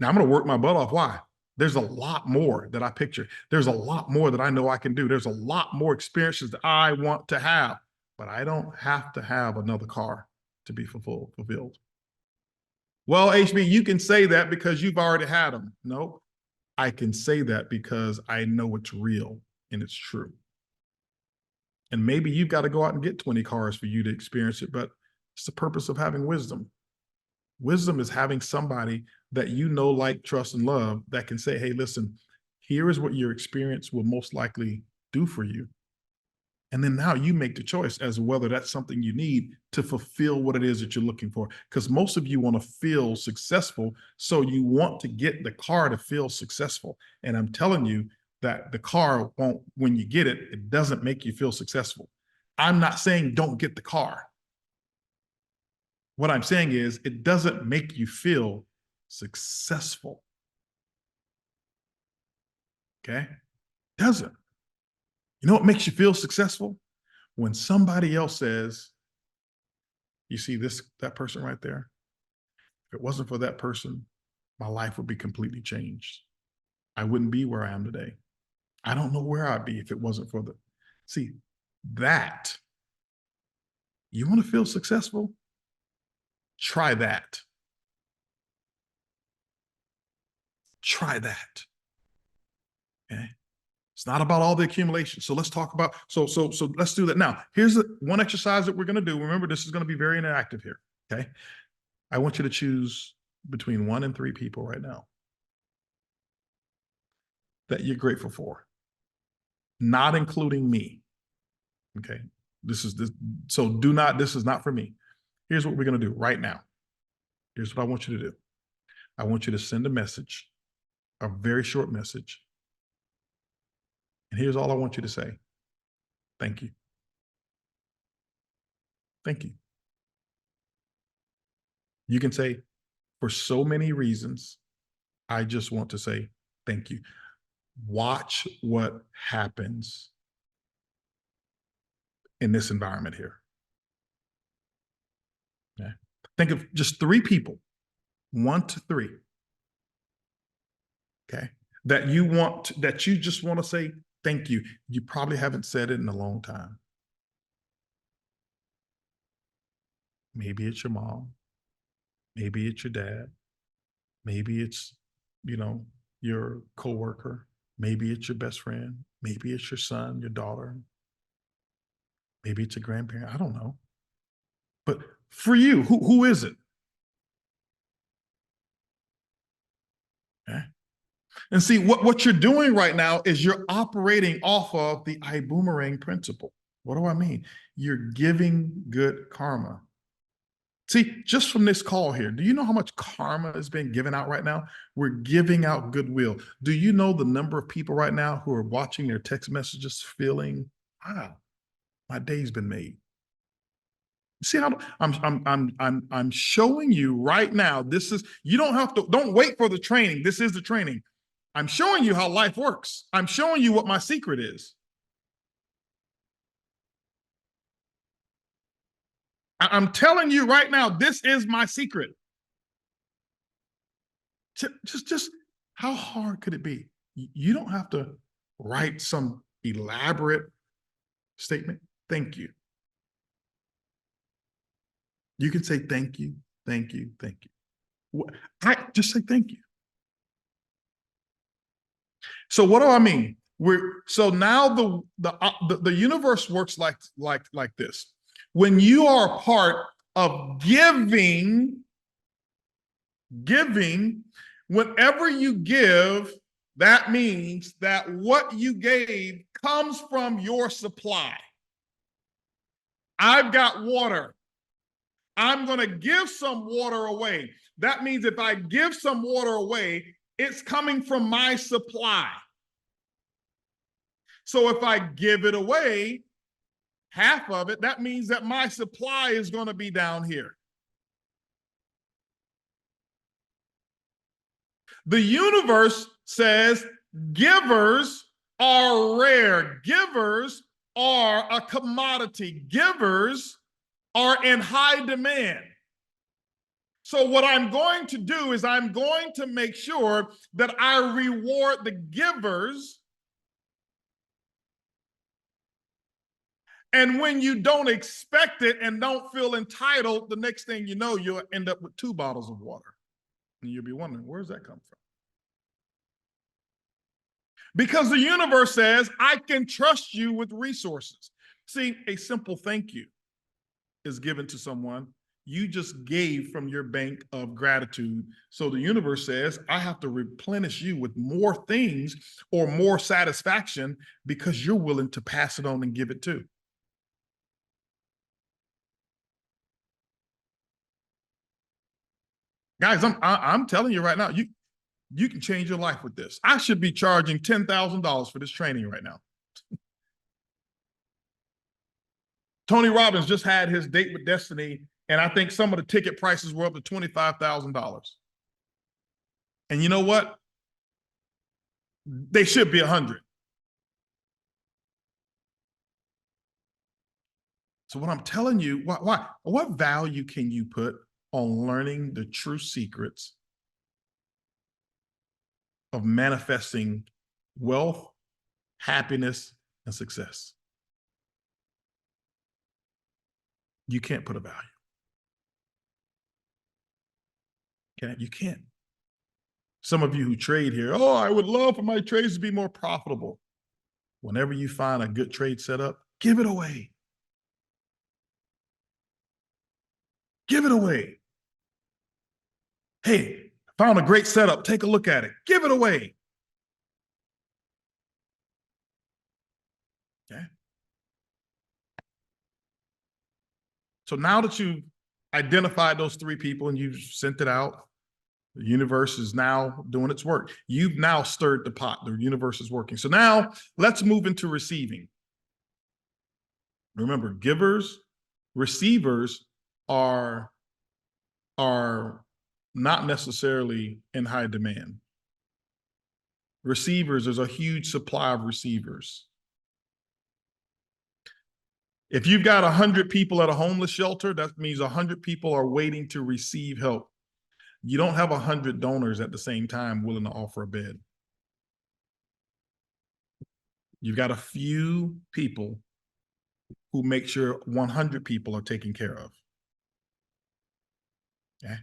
Now I'm going to work my butt off. Why? There's a lot more that I picture. There's a lot more that I know I can do. There's a lot more experiences that I want to have, but I don't have to have another car to be fulfilled. Well, HB, you can say that because you've already had them. No, I can say that because I know it's real and it's true. And maybe you've got to go out and get 20 cars for you to experience it, but it's the purpose of having wisdom. Wisdom is having somebody that you know, like, trust, and love that can say, hey, listen, here is what your experience will most likely do for you. And then now you make the choice as to whether that's something you need to fulfill what it is that you're looking for. Because most of you want to feel successful, so you want to get the car to feel successful. And I'm telling you that the car won't, when you get it, it doesn't make you feel successful. I'm not saying don't get the car. What I'm saying is it doesn't make you feel successful. Okay? It doesn't. You know what makes you feel successful? When somebody else says, you see that person right there? If it wasn't for that person, my life would be completely changed. I wouldn't be where I am today. I don't know where I'd be if it wasn't for see, that. You want to feel successful? Try that. Try that. Okay? It's not about all the accumulation. So let's talk about, so let's do that now. Here's one exercise that we're going to do. Remember, this is going to be very interactive here. Okay. I want you to choose between 1 and 3 people right now that you're grateful for, not including me. Okay. This is not for me. Here's what we're going to do right now. Here's what I want you to do. I want you to send a message, a very short message. And here's all I want you to say. Thank you. Thank you. You can say, for so many reasons, I just want to say thank you. Watch what happens in this environment here. Okay. Think of just 3 people, 1 to 3. Okay. That you just want to say thank you. You probably haven't said it in a long time. Maybe it's your mom. Maybe it's your dad. Maybe it's, your coworker. Maybe it's your best friend. Maybe it's your son, your daughter. Maybe it's a grandparent. I don't know. But for you, who is it? Okay. And see, what you're doing right now is you're operating off of the Ibüümerang principle. What do I mean? You're giving good karma. See, just from this call here, do you know how much karma is being given out right now? We're giving out goodwill. Do you know the number of people right now who are watching their text messages feeling, wow, my day's been made? See how I'm showing you right now. This is, you don't wait for the training. This is the training. I'm showing you how life works. I'm showing you what my secret is. I'm telling you right now, this is my secret. Just how hard could it be? You don't have to write some elaborate statement. Thank you. You can say thank you, thank you, thank you. I just say thank you. So what do I mean? So now the universe works like this. When you are a part of giving, whenever you give, that means that what you gave comes from your supply. I've got water. I'm going to give some water away. That means if I give some water away, it's coming from my supply. So if I give it away, half of it, that means that my supply is going to be down here. The universe says givers are rare. Givers are a commodity. Givers are in high demand. So what I'm going to do is I'm going to make sure that I reward the givers. And when you don't expect it and don't feel entitled, the next thing you know, you'll end up with 2 bottles of water. And you'll be wondering, where's that come from? Because the universe says, I can trust you with resources. See, a simple thank you is given to someone. You just gave from your bank of gratitude. So the universe says, I have to replenish you with more things or more satisfaction because you're willing to pass it on and give it too. Guys, I'm telling you right now, you can change your life with this. I should be charging $10,000 for this training right now. Tony Robbins just had his Date with Destiny, and I think some of the ticket prices were up to $25,000. And you know what? They should be 100. So what I'm telling you, what value can you put on learning the true secrets of manifesting wealth, happiness, and success? You can't put a value. Okay, you can't. Some of you who trade here, oh, I would love for my trades to be more profitable. Whenever you find a good trade setup, give it away. Give it away. Hey, found a great setup. Take a look at it. Give it away. Okay. So now that you've identified those 3 people and you've sent it out, the universe is now doing its work. You've now stirred the pot. The universe is working. So now let's move into receiving. Remember, givers, receivers are not necessarily in high demand. Receivers, there's a huge supply of receivers. If you've got 100 people at a homeless shelter, that means 100 people are waiting to receive help. You don't have 100 donors at the same time willing to offer a bed. You've got a few people who make sure 100 people are taken care of. Okay.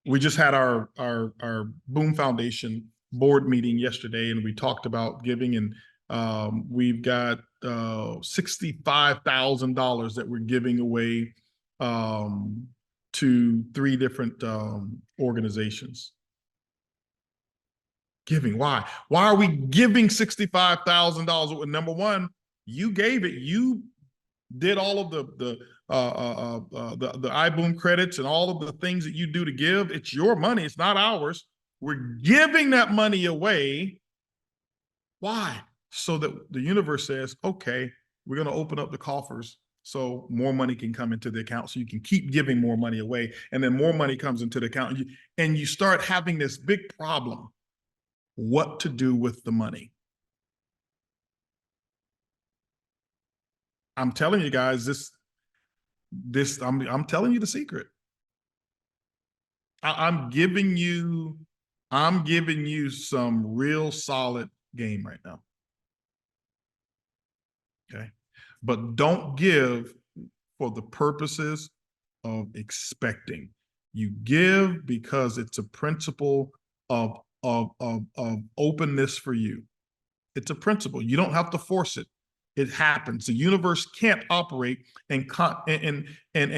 We just had our BÜM Foundation board meeting yesterday, and we talked about giving, and we've got $65,000 that we're giving away to 3 different organizations. Giving, why? Why are we giving $65,000? Number one, you gave it. You did all of the iBoom credits and all of the things that you do to give. It's your money. It's not ours. We're giving that money away. Why? So that the universe says, okay, we're going to open up the coffers so more money can come into the account, so you can keep giving more money away, and then more money comes into the account, and you start having this big problem: what to do with the money. I'm telling you guys, I'm telling you the secret. I'm giving you some real solid game right now. Okay. But don't give for the purposes of expecting. You give because it's a principle of openness for you. It's a principle. You don't have to force it. It happens. The universe can't operate in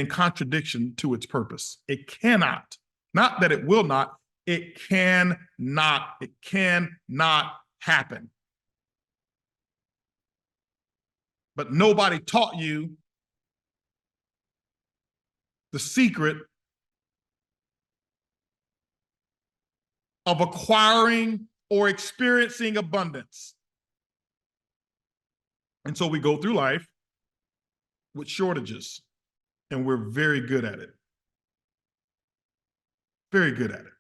contradiction to its purpose. It cannot. Not that it will not. It cannot. It cannot happen. But nobody taught you the secret of acquiring or experiencing abundance. And so we go through life with shortages, and we're very good at it. Very good at it.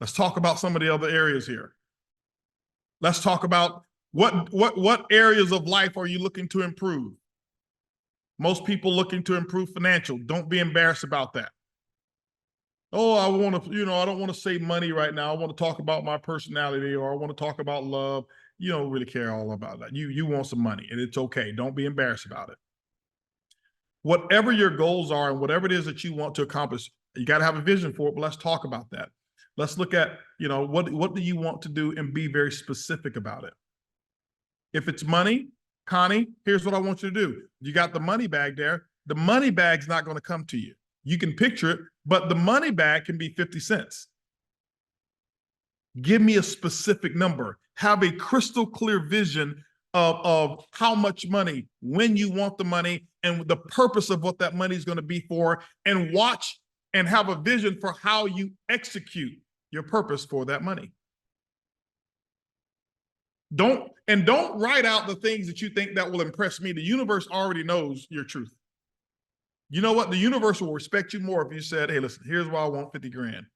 Let's talk about some of the other areas here. Let's talk about what areas of life are you looking to improve? Most people looking to improve financial. Don't be embarrassed about that. oh, I want to, I don't want to say money right now. I want to talk about my personality, or I want to talk about love. You don't really care all about that. You want some money, and it's okay. Don't be embarrassed about it. Whatever your goals are and whatever it is that you want to accomplish, you got to have a vision for it, but let's talk about that. Let's look at, what do you want to do, and be very specific about it. If it's money, Connie, here's what I want you to do. You got the money bag there. The money bag's not going to come to you. You can picture it, but the money bag can be 50 cents. Give me a specific number. Have a crystal clear vision of how much money, when you want the money, and the purpose of what that money is going to be for, and watch and have a vision for how you execute your purpose for that money. Don't write out the things that you think that will impress me. The universe already knows your truth. You know what? The universe will respect you more if you said, hey, listen, here's why I want 50 grand.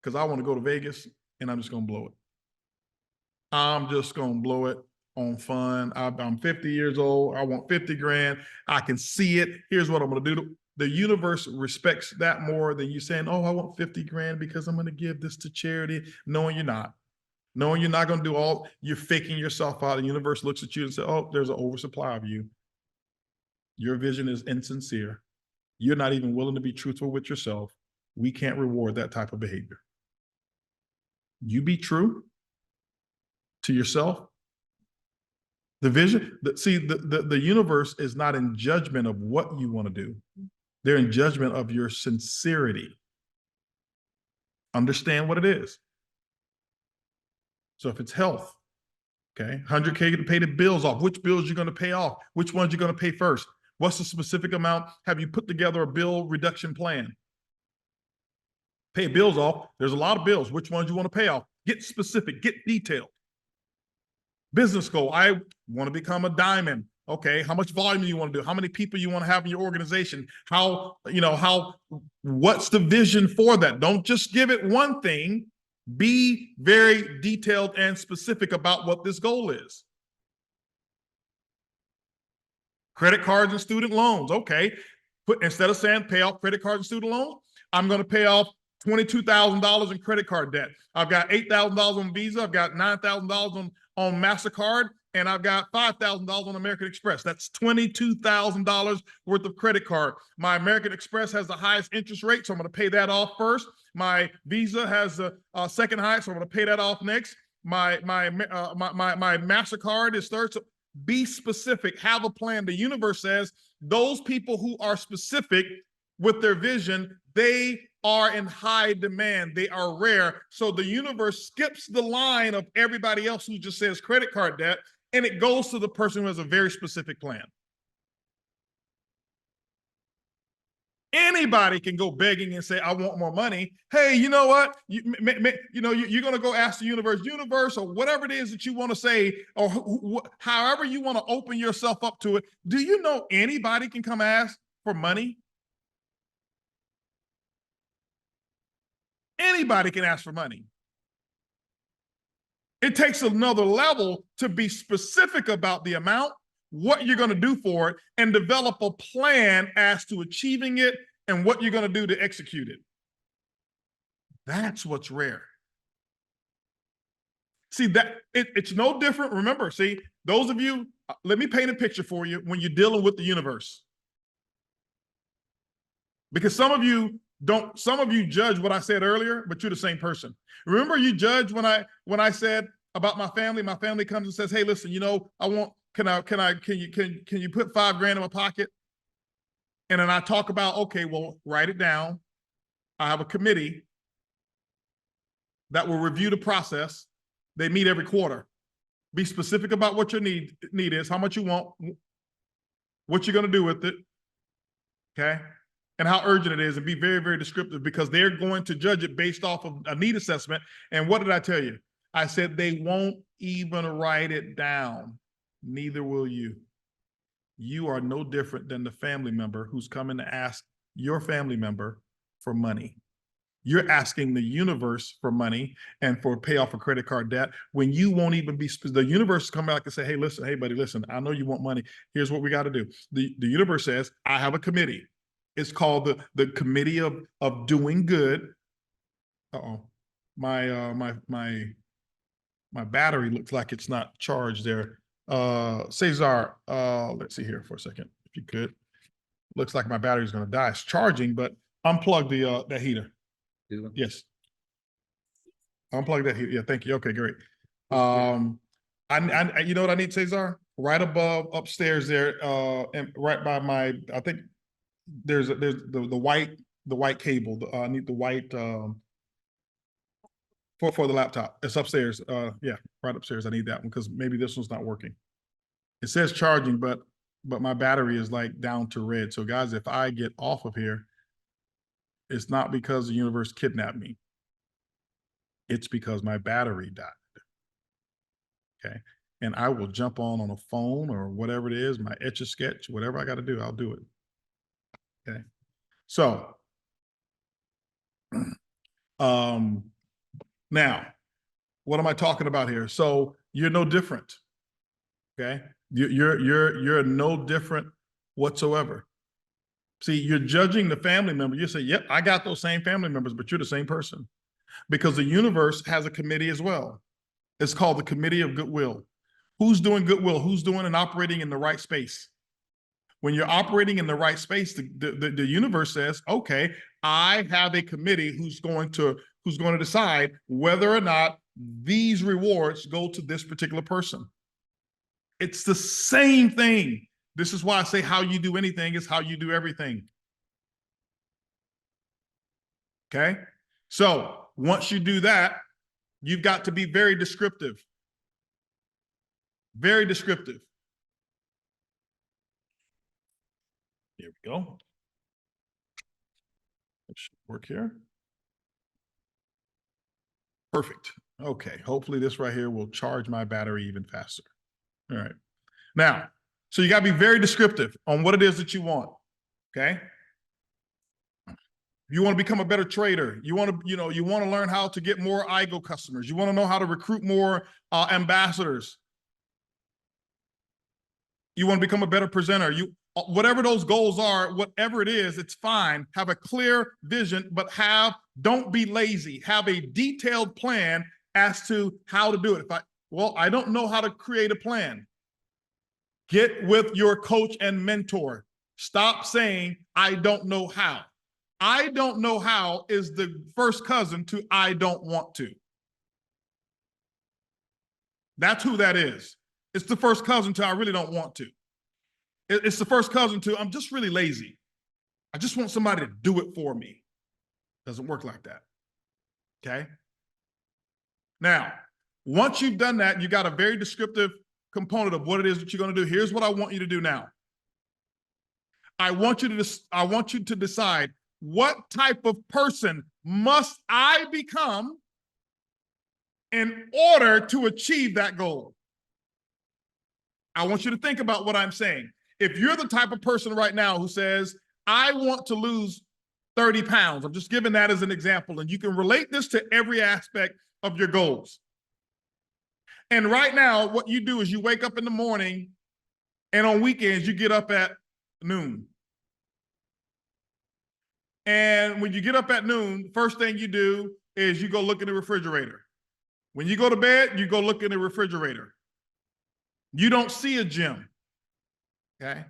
Because I want to go to Vegas and I'm just going to blow it. I'm just going to blow it on fun. I'm 50 years old. I want 50 grand. I can see it. Here's what I'm going to do. The universe respects that more than you saying, oh, I want 50 grand because I'm going to give this to charity, knowing you're not. Knowing you're not going to do you're faking yourself out. The universe looks at you and says, oh, there's an oversupply of you. Your vision is insincere. You're not even willing to be truthful with yourself. We can't reward that type of behavior. You be true to yourself. The vision, the universe is not in judgment of what you want to do. They're in judgment of your sincerity. Understand what it is. So if it's health, okay, 100K to pay the bills off. Which bills you're going to pay off? Which ones you're going to pay first? What's the specific amount? Have you put together a bill reduction plan? Pay bills off. There's a lot of bills. Which ones you want to pay off? Get specific, get detailed. Business goal. I want to become a diamond. Okay, how much volume do you want to do? How many people you want to have in your organization? What's the vision for that? Don't just give it one thing. Be very detailed and specific about what this goal is. Credit cards and student loans. Okay, instead of saying pay off credit cards and student loans, I'm going to pay off $22,000 in credit card debt. I've got $8,000 on Visa. I've got $9,000 on MasterCard, and I've got $5,000 on American Express. That's $22,000 worth of credit card. My American Express has the highest interest rate, so I'm going to pay that off first. My Visa has the second highest, so I'm going to pay that off next. My MasterCard is third. So be specific. Have a plan. The universe says those people who are specific with their vision, they are in high demand. They are rare. So the universe skips the line of everybody else who just says credit card debt, and it goes to the person who has a very specific plan. Anybody can go begging and say, I want more money. Hey, you know what? You're going to go ask the universe, or whatever it is that you want to say, or however you want to open yourself up to it. Do you know anybody can come ask for money? Anybody can ask for money. It takes another level to be specific about the amount, what you're going to do for it, and develop a plan as to achieving it and what you're going to do to execute it. That's what's rare. See, that it's no different. Remember, see, those of you, let me paint a picture for you when you're dealing with the universe. Because some of you judge what I said earlier, but you're the same person. Remember, you judged when I said about my family comes and says, hey, listen, can you put $5,000 in my pocket? And then I talk about, okay, well, write it down. I have a committee that will review the process. They meet every quarter. Be specific about what your need is, how much you want, what you're going to do with it, okay? And how urgent it is, and be very, very descriptive, because they're going to judge it based off of a need assessment. And what did I tell you? I said they won't even write it down. Neither will you. You are no different than the family member who's coming to ask your family member for money. You're asking the universe for money and for pay off a credit card debt when you won't even be, the universe come back and say, hey, listen, hey, buddy, listen, I know you want money. Here's what we got to do. The universe says, I have a committee. It's called the Committee of Doing Good. Uh-oh. My battery looks like it's not charged there. Cesar, let's see here for a second, if you could. Looks like my battery's gonna die. It's charging, but unplug the heater. Yes. Unplug that heater. Yeah, thank you. Okay, great. I you know what I need, Cesar? Right above upstairs there, and right by my, I think there's the white cable. I need the white for the laptop. It's upstairs. Yeah, right upstairs. I need that one because maybe this one's not working. It says charging, but my battery is like down to red. So guys, if I get off of here, it's not because the universe kidnapped me. It's because my battery died. Okay. And I will jump on a phone or whatever it is, my Etch-a-Sketch, whatever I got to do, I'll do it. Okay. So, now, what am I talking about here? So you're no different. Okay. You're no different whatsoever. See, you're judging the family member. You say, yep, I got those same family members, but you're the same person. Because the universe has a committee as well. It's called the Committee of Goodwill. Who's doing goodwill? Who's doing and operating in the right space? When you're operating in the right space, the universe says, okay, I have a committee who's going to decide whether or not these rewards go to this particular person. It's the same thing. This is why I say how you do anything is how you do everything. Okay? So once you do that, you've got to be very descriptive. Very descriptive. Here we go. It should work here. Perfect. Okay. Hopefully this right here will charge my battery even faster. All right. Now, so you got to be very descriptive on what it is that you want. Okay. You want to become a better trader. You want to learn how to get more IGO customers. You want to know how to recruit more ambassadors. You want to become a better presenter. Whatever those goals are, whatever it is, it's fine. Have a clear vision, but don't be lazy. Have a detailed plan as to how to do it. I don't know how to create a plan. Get with your coach and mentor. Stop saying, I don't know how. I don't know how is the first cousin to I don't want to. That's who that is. It's the first cousin to I really don't want to. It's the first cousin to I'm just really lazy. I just want somebody to do it for me. Doesn't work like that. Okay? Now, once you've done that, you got a very descriptive component of what it is that you're going to do. Here's what I want you to do now. I want you to decide, what type of person must I become in order to achieve that goal? I want you to think about what I'm saying. If you're the type of person right now who says, I want to lose 30 pounds, I'm just giving that as an example, and you can relate this to every aspect of your goals. And right now, what you do is you wake up in the morning, and on weekends, you get up at noon. And when you get up at noon, first thing you do is you go look in the refrigerator. When you go to bed, you go look in the refrigerator. You don't see a gym, okay?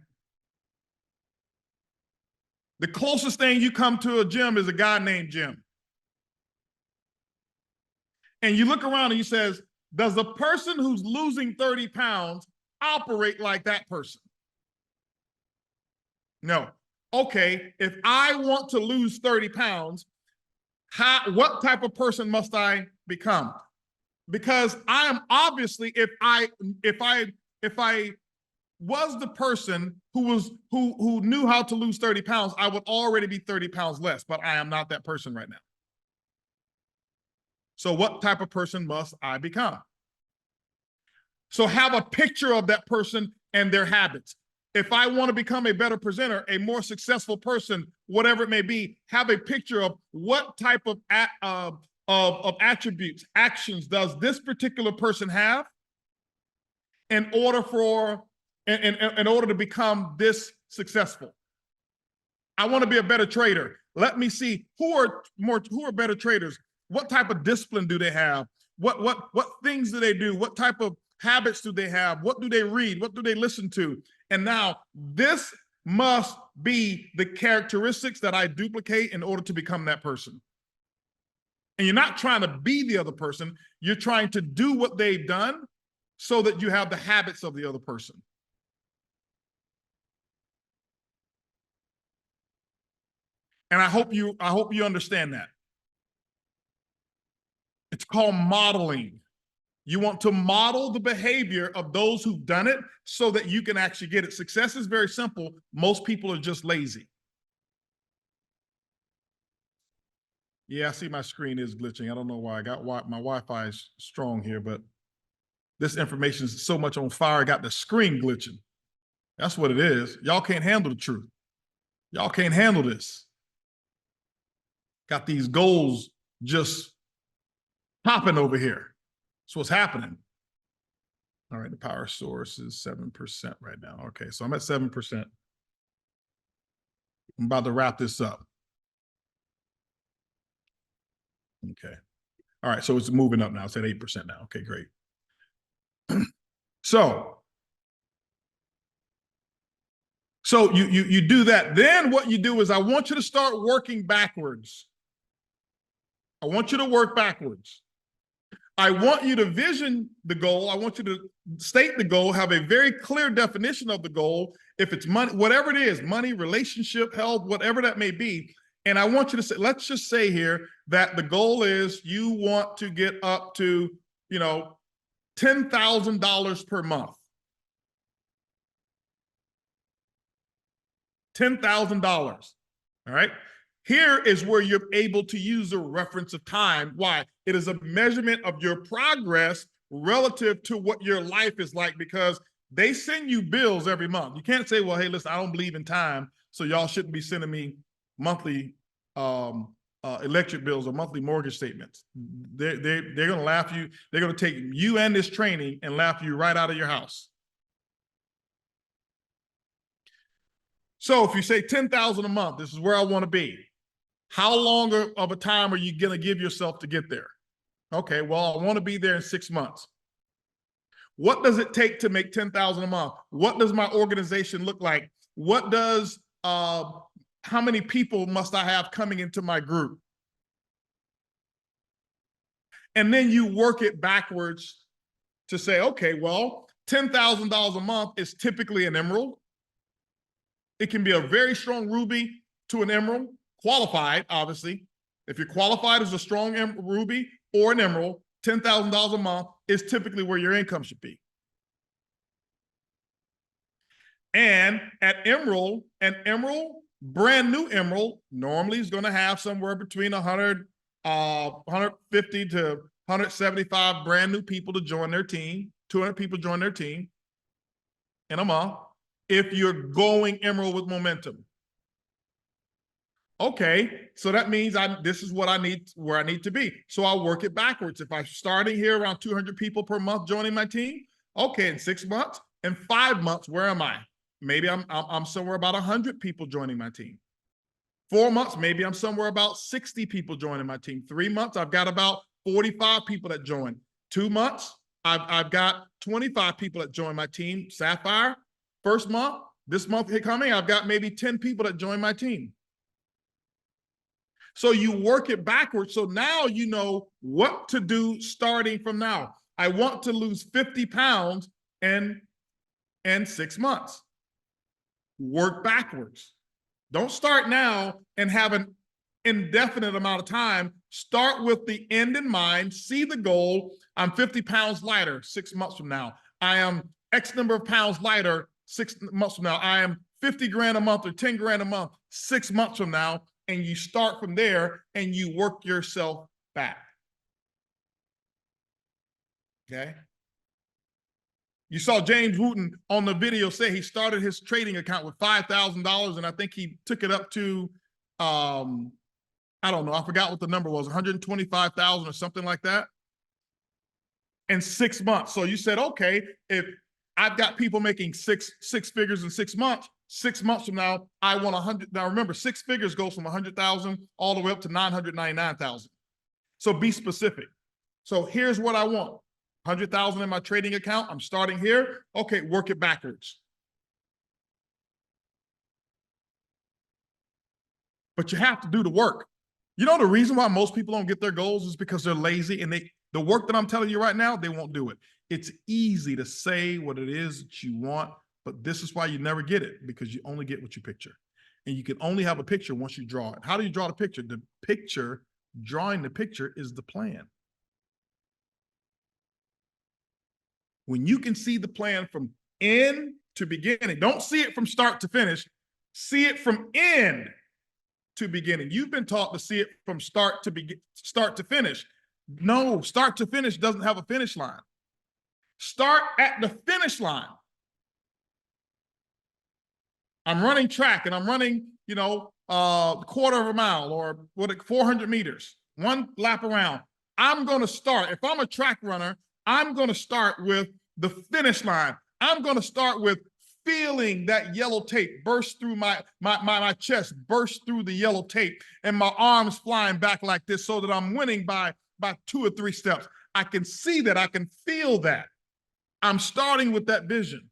The closest thing you come to a gym is a guy named Jim. And you look around and he says, does the person who's losing 30 pounds operate like that person? No. Okay, if I want to lose 30 pounds, what type of person must I become? Because I am obviously, if I was the person who knew how to lose 30 pounds, I would already be 30 pounds less, but I am not that person right now. So what type of person must I become? So have a picture of that person and their habits. If I want to become a better presenter, a more successful person, whatever it may be, have a picture of what type of attributes, actions does this particular person have in order to become this successful. I want to be a better trader. Let me see who are better traders. What type of discipline do they have? What things do they do? What type of habits do they have? What do they read? What do they listen to? And now this must be the characteristics that I duplicate in order to become that person. And you're not trying to be the other person. You're trying to do what they've done so that you have the habits of the other person. And I hope you understand that. It's called modeling. You want to model the behavior of those who've done it so that you can actually get it. Success is very simple. Most people are just lazy. Yeah, I see my screen is glitching. I don't know why. My Wi-Fi is strong here, but this information is so much on fire, I got the screen glitching. That's what it is. Y'all can't handle the truth. Y'all can't handle this. Got these goals just popping over here. That's what's happening. All right, the power source is 7% right now. Okay, so I'm at 7%. I'm about to wrap this up. Okay. All right, so it's moving up now. It's at 8% now. Okay, great. So you do that. Then what you do is I want you to start working backwards. I want you to work backwards. I want you to vision the goal. I want you to state the goal, have a very clear definition of the goal. If it's money, whatever it is, money, relationship, health, whatever that may be. And I want you to say, let's just say here that the goal is you want to get up to, $10,000 per month. $10,000. All right. Here is where you're able to use a reference of time. Why? It is a measurement of your progress relative to what your life is like, because they send you bills every month. You can't say, well, hey, listen, I don't believe in time, so y'all shouldn't be sending me monthly electric bills or monthly mortgage statements. They're going to laugh you. They're going to take you and this training and laugh you right out of your house. So if you say 10,000 a month, this is where I want to be. How long of a time are you going to give yourself to get there? Okay, well, I want to be there in 6 months. What does it take to make 10,000 a month? What does my organization look like? What does, how many people must I have coming into my group? And then you work it backwards to say, okay, well, $10,000 a month is typically an emerald. It can be a very strong ruby to an emerald, qualified, obviously. If you're qualified as a strong ruby or an emerald, $10,000 a month is typically where your income should be. And at emerald, an emerald, brand new emerald, normally is going to have somewhere between 150 to 175 brand new people to join their team, 200 people join their team in a month, if you're going emerald with momentum. Okay, so that means this is what I need, where I need to be. So I'll work it backwards. If I'm starting here around 200 people per month joining my team, okay, in 6 months, in 5 months, where am I? Maybe I'm somewhere about 100 people joining my team. 4 months, maybe I'm somewhere about 60 people joining my team. 3 months, I've got about 45 people that join. 2 months, I've got 25 people that join my team. Sapphire, first month, this month coming, I've got maybe 10 people that join my team. So you work it backwards. So now you know what to do starting from now. I want to lose 50 pounds in 6 months. Work backwards. Don't start now and have an indefinite amount of time. Start with the end in mind. See the goal. I'm 50 pounds lighter 6 months from now. I am X number of pounds lighter 6 months from now. I am 50 grand a month or 10 grand a month 6 months from now. And you start from there and you work yourself back. Okay. You saw James Wooten on the video say he started his trading account with $5,000, and I think he took it up to, I don't know, I forgot what the number was, 125,000 or something like that in 6 months. So you said, okay, if I've got people making six figures in 6 months, 6 months from now, I want 100. Now remember, six figures goes from 100,000 all the way up to 999,000. So be specific. So here's what I want. 100,000 in my trading account. I'm starting here. Okay, work it backwards. But you have to do the work. You know, the reason why most people don't get their goals is because they're lazy, and the work that I'm telling you right now, they won't do it. It's easy to say what it is that you want, but this is why you never get it, because you only get what you picture. And you can only have a picture once you draw it. How do you draw the picture? The picture, drawing the picture, is the plan. When you can see the plan from end to beginning, don't see it from start to finish, see it from end to beginning. You've been taught to see it from start to finish. No, start to finish doesn't have a finish line. Start at the finish line. I'm running track and I'm running, quarter of a mile or 400 meters, one lap around. I'm going to start. If I'm a track runner, I'm going to start with the finish line. I'm going to start with feeling that yellow tape burst through my chest, burst through the yellow tape, and my arms flying back like this, so that I'm winning by 2 or 3 steps. I can see that. I can feel that. I'm starting with that vision.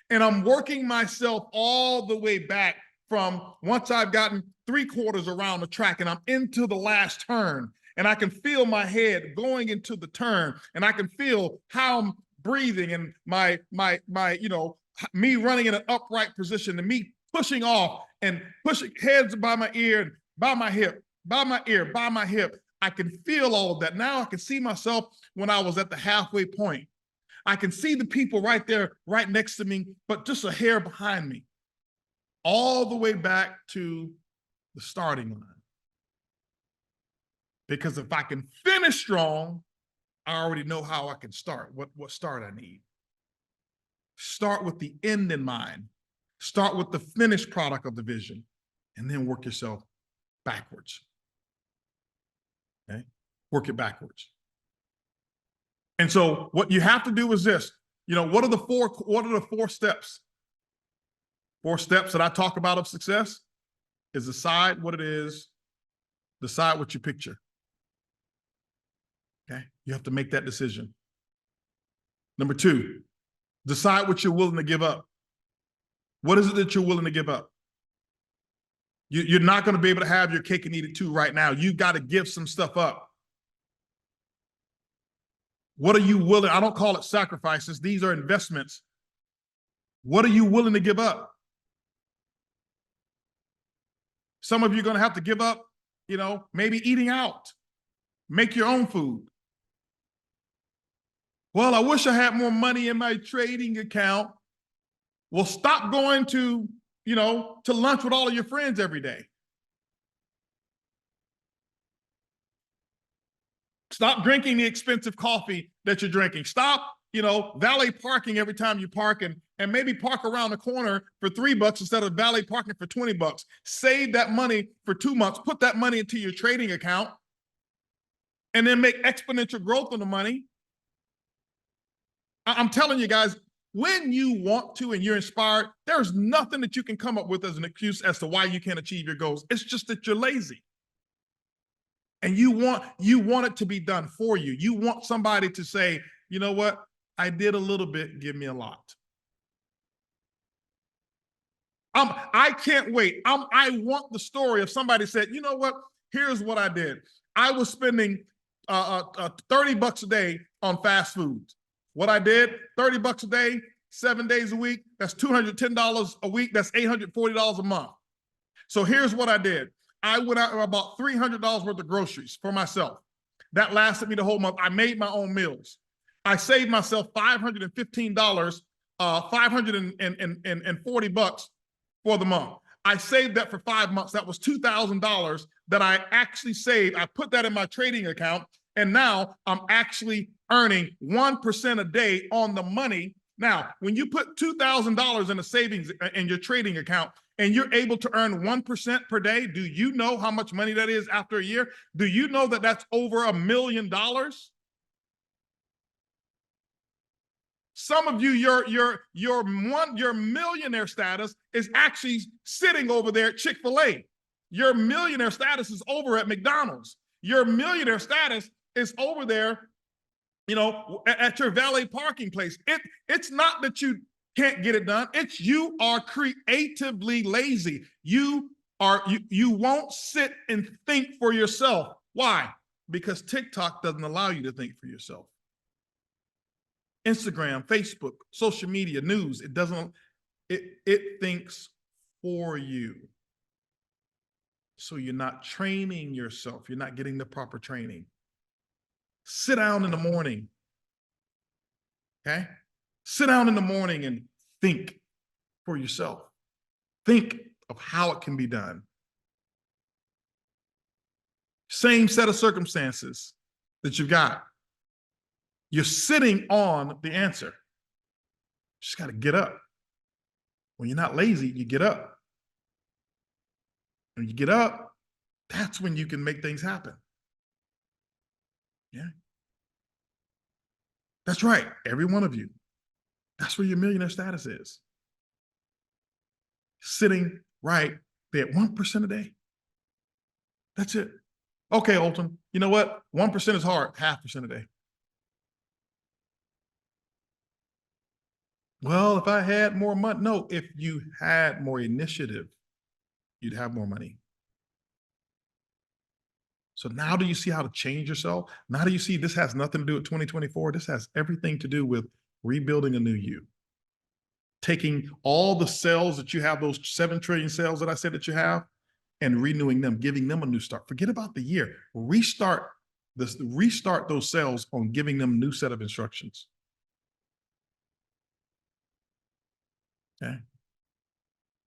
And I'm working myself all the way back from once I've gotten 3/4 around the track and I'm into the last turn, and I can feel my head going into the turn, and I can feel how I'm breathing, and my me running in an upright position, and me pushing off and pushing heads by my ear and by my hip, by my ear, by my hip. I can feel all of that. Now I can see myself when I was at the halfway point. I can see the people right there, right next to me, but just a hair behind me, all the way back to the starting line. Because if I can finish strong, I already know how I can start, what start I need. Start with the end in mind. Start with the finished product of the vision, and then work yourself backwards. Okay? Work it backwards. And so what you have to do is this. What are the four steps? 4 steps that I talk about of success is decide what it is, decide what you picture. Okay? You have to make that decision. Number 2, decide what you're willing to give up. What is it that you're willing to give up? You're not going to be able to have your cake and eat it too right now. You've got to give some stuff up. What are you willing? I don't call it sacrifices. These are investments. What are you willing to give up? Some of you are going to have to give up, maybe eating out. Make your own food. Well, I wish I had more money in my trading account. Well, stop going to lunch with all of your friends every day. Stop drinking the expensive coffee that you're drinking. Stop, valet parking every time you park, and maybe park around the corner for $3 instead of valet parking for $20. Save that money for 2 months. Put that money into your trading account, and then make exponential growth on the money. I'm telling you guys, when you want to and you're inspired, there's nothing that you can come up with as an excuse as to why you can't achieve your goals. It's just that you're lazy. And you want it to be done for you. You want somebody to say, you know what? I did a little bit, give me a lot. I can't wait. I want the story of somebody said, you know what? Here's what I did. I was spending $30 a day on fast foods. What I did, $30 a day, 7 days a week, that's $210 a week, that's $840 a month. So here's what I did. I went out about $300 worth of groceries for myself. That lasted me the whole month. I made my own meals. I saved myself $515, $540 for the month. I saved that for 5 months. That was $2,000 that I actually saved. I put that in my trading account, and now I'm actually earning 1% a day on the money. Now, when you put $2,000 in a savings in your trading account, and you're able to earn 1% per day, do you know how much money that is after a year? Do you know that that's over $1 million? Some of you, your millionaire status is actually sitting over there at Chick-fil-A. Your millionaire status is over at McDonald's. Your millionaire status is over there, you know, at your valet parking place. It's not that you can't get it done. It's you are creatively lazy. You won't sit and think for yourself. Why? Because TikTok doesn't allow you to think for yourself. Instagram, Facebook, social media, news, it thinks for you. So you're not training yourself. You're not getting the proper training. Sit down in the morning. Okay? Sit down in the morning and think for yourself. Think of how it can be done. Same set of circumstances that you've got. You're sitting on the answer. You just got to get up. When you're not lazy, you get up. When you get up, that's when you can make things happen. Yeah. That's right. Every one of you. That's where your millionaire status is. Sitting right there, 1% a day. That's it. Okay, Olton, you know what? 1% is hard, 0.5% a day. Well, if I had more money, no, if you had more initiative, you'd have more money. So now do you see how to change yourself? Now do you see this has nothing to do with 2024? This has everything to do with rebuilding a new you. Taking all the cells that you have, those 7 trillion cells that I said that you have, and renewing them, giving them a new start. Forget about the year. Restart those cells on giving them a new set of instructions. Okay.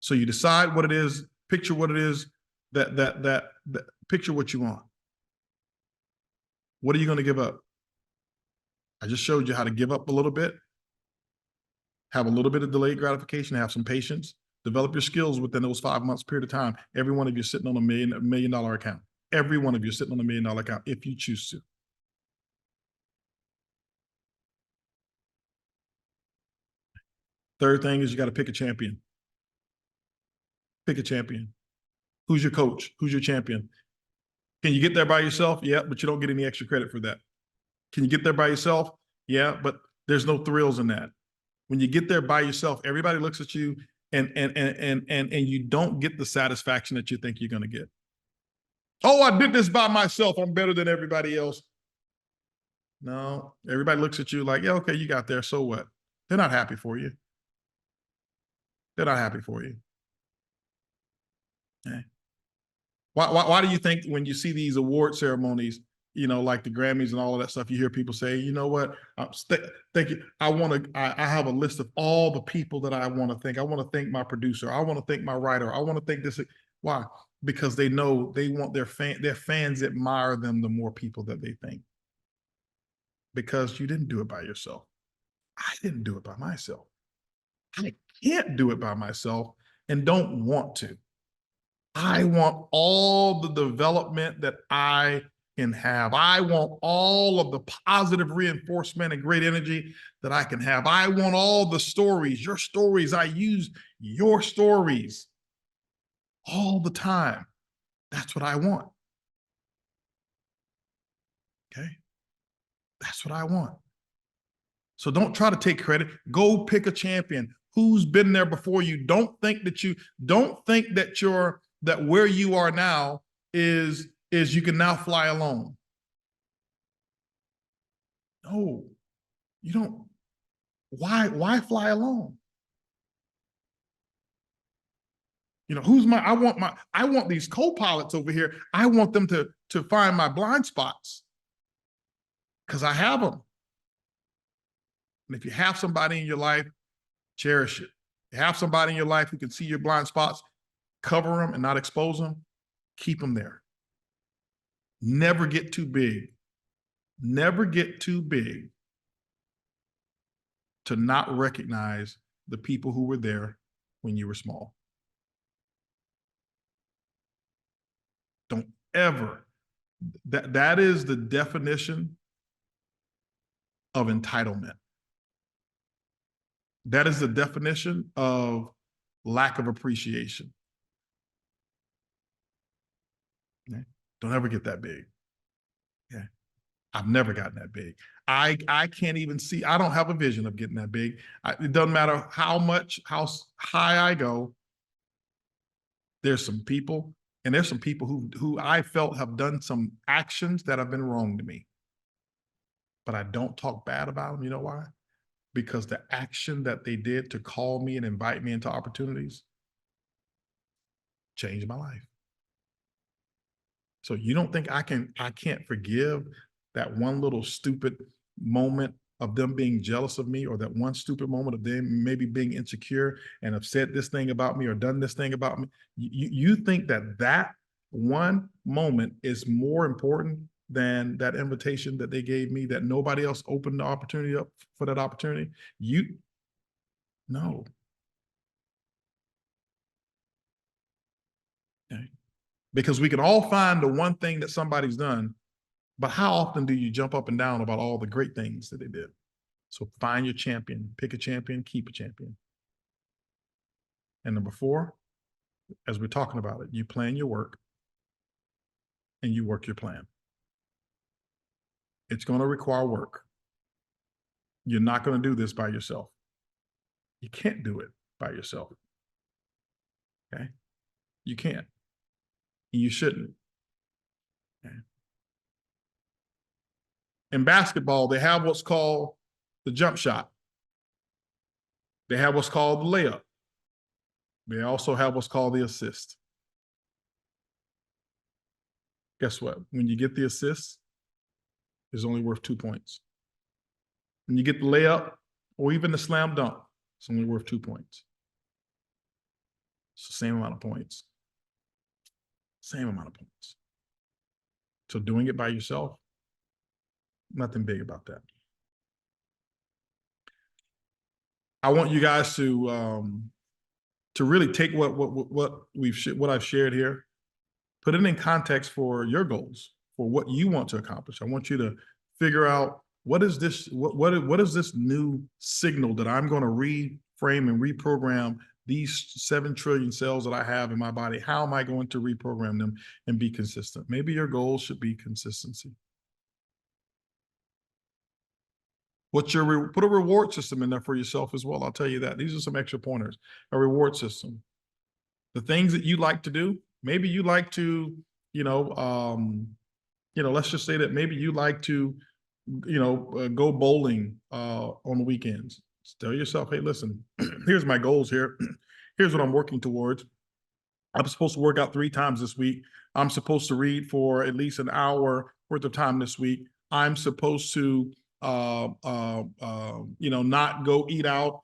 So you decide what it is, picture what it is, that picture what you want. What are you going to give up? I just showed you how to give up a little bit, have a little bit of delayed gratification, have some patience, develop your skills within those 5 months period of time. Every one of you sitting on $1 million account. Every one of you sitting on $1 million account if you choose to. Third thing is you got to pick a champion. Pick a champion. Who's your coach? Who's your champion? Can you get there by yourself? Yeah, but you don't get any extra credit for that. Can you get there by yourself? Yeah, but there's no thrills in that. When you get there by yourself, everybody looks at you and you don't get the satisfaction that you think you're going to get. Oh, I did this by myself. I'm better than everybody else. No, everybody looks at you like, yeah, okay, you got there. So what? They're not happy for you. They're not happy for you. Okay. Why do you think when you see these award ceremonies, you know, like the Grammys and all of that stuff, you hear people say, you know what, thank you. I have a list of all the people that I want to thank. I want to thank my producer. I want to thank my writer. I want to thank this. Why? Because they know they want their fans admire them the more people that they thank. Because you didn't do it by yourself. I didn't do it by myself. I can't do it by myself and don't want to. I want all the development that I can have. I want all of the positive reinforcement and great energy that I can have. I want all the stories, your stories. I use your stories all the time. That's what I want. Okay? That's what I want. So don't try to take credit. Go pick a champion who's been there before you. Don't think that where you are now is you can now fly alone. No, you don't. Why fly alone? You know, I want these co-pilots over here. I want them to find my blind spots because I have them. And if you have somebody in your life, cherish it. You have somebody in your life who can see your blind spots, cover them and not expose them, keep them there. Never get too big. Never get too big to not recognize the people who were there when you were small. Don't ever. That is the definition of entitlement. That is the definition of lack of appreciation. Okay? Don't ever get that big. Okay. I've never gotten that big. I can't even see, I don't have a vision of getting that big. It doesn't matter how high I go. There's some people, and there's some people who I felt have done some actions that have been wrong to me. But I don't talk bad about them. You know why? Because the action that they did to call me and invite me into opportunities changed my life. So you don't think I can't forgive that one little stupid moment of them being jealous of me, or that one stupid moment of them maybe being insecure and have said this thing about me or done this thing about me? You think that one moment is more important than that invitation that they gave me, that nobody else opened the opportunity up for that opportunity? No. Okay. Because we can all find the one thing that somebody's done, but how often do you jump up and down about all the great things that they did? So find your champion, pick a champion, keep a champion. And number 4, as we're talking about it, you plan your work and you work your plan. It's going to require work. You're not going to do this by yourself. You can't do it by yourself. Okay? You can't. And you shouldn't. Okay? In basketball, they have what's called the jump shot. They have what's called the layup. They also have what's called the assist. Guess what? When you get the assist, it's only worth 2 points. When you get the layup or even the slam dunk, it's only worth 2 points. It's the same amount of points. Same amount of points. So doing it by yourself, nothing big about that. I want you guys to really take what I've shared here, put it in context for your goals, for what you want to accomplish. I want you to figure out, what is this new signal that I'm going to reframe and reprogram these 7 trillion cells that I have in my body? How am I going to reprogram them and be consistent? Maybe your goal should be consistency. Put a reward system in there for yourself as well. I'll tell you that. These are some extra pointers. A reward system. The things that you like to do. Maybe you like to, let's just say that maybe you like to, go bowling on the weekends. Just tell yourself, hey, listen, here's my goals here. Here's what I'm working towards. I'm supposed to work out 3 times this week. I'm supposed to read for at least an hour worth of time this week. I'm supposed to not go eat out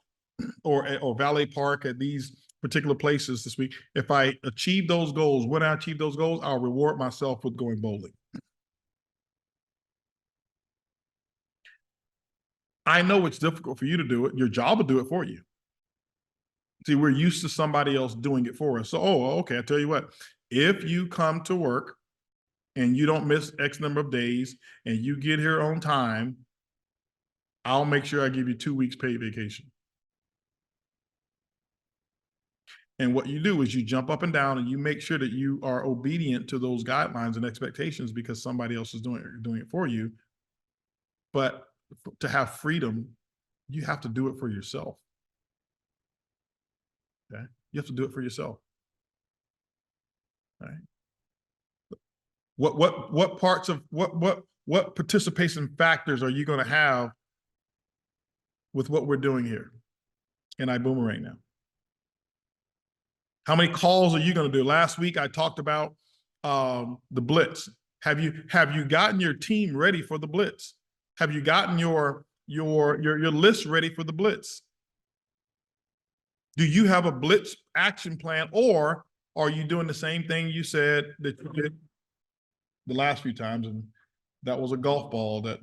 or valet park at these particular places this week. If I achieve those goals, when I achieve those goals, I'll reward myself with going bowling. I know it's difficult for you to do it. Your job will do it for you. See, we're used to somebody else doing it for us. So, okay, I tell you what, if you come to work and you don't miss X number of days and you get here on time, I'll make sure I give you 2 weeks paid vacation. And what you do is you jump up and down and you make sure that you are obedient to those guidelines and expectations because somebody else is doing it for you. But to have freedom, you have to do it for yourself. Okay? You have to do it for yourself. All right? What parts of what participation factors are you going to have with what we're doing here in Ibüümerang now? How many calls are you going to do? Last week I talked about the blitz. Have you gotten your team ready for the blitz? Have you gotten your list ready for the blitz? Do you have a blitz action plan, or are you doing the same thing you said that you did the last few times? And that was a golf ball that,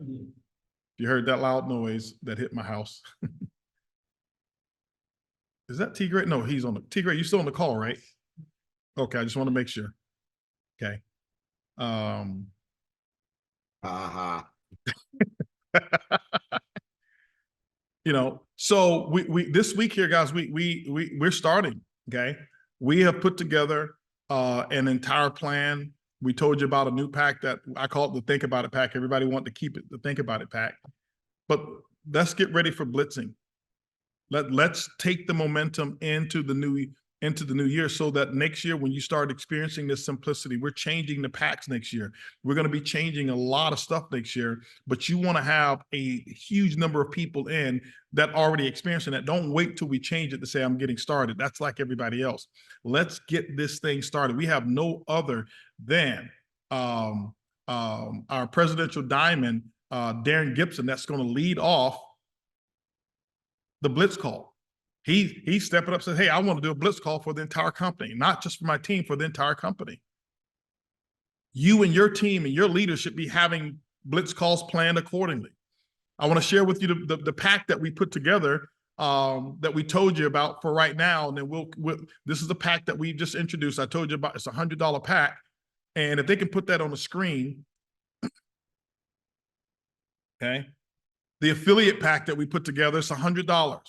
you heard that loud noise that hit my house. Is that T Gray? No, he's on the T Gray. You still on the call, right? Okay, I just want to make sure. Okay. You know, so we this week here, guys, we're starting. Okay, we have put together an entire plan. We told you about a new pack that I call it the Think About It pack. Everybody wanted to keep it the Think About It pack, but let's get ready for blitzing. Let's take the momentum into the new year, so that next year, when you start experiencing this simplicity, we're changing the packs next year. We're going to be changing a lot of stuff next year, but you want to have a huge number of people in that already experiencing that. Don't wait till we change it to say, I'm getting started. That's like everybody else. Let's get this thing started. We have no other than our presidential diamond, Darren Gibson, that's going to lead off the blitz call. He's stepping up and said, hey, I want to do a blitz call for the entire company, not just for my team, for the entire company. You and your team and your leaders should be having blitz calls planned accordingly. I want to share with you the pack that we put together, that we told you about for right now. And then this is the pack that we just introduced. I told you about. It's $100 pack. And if they can put that on the screen, okay. The affiliate pack that we put together is $100.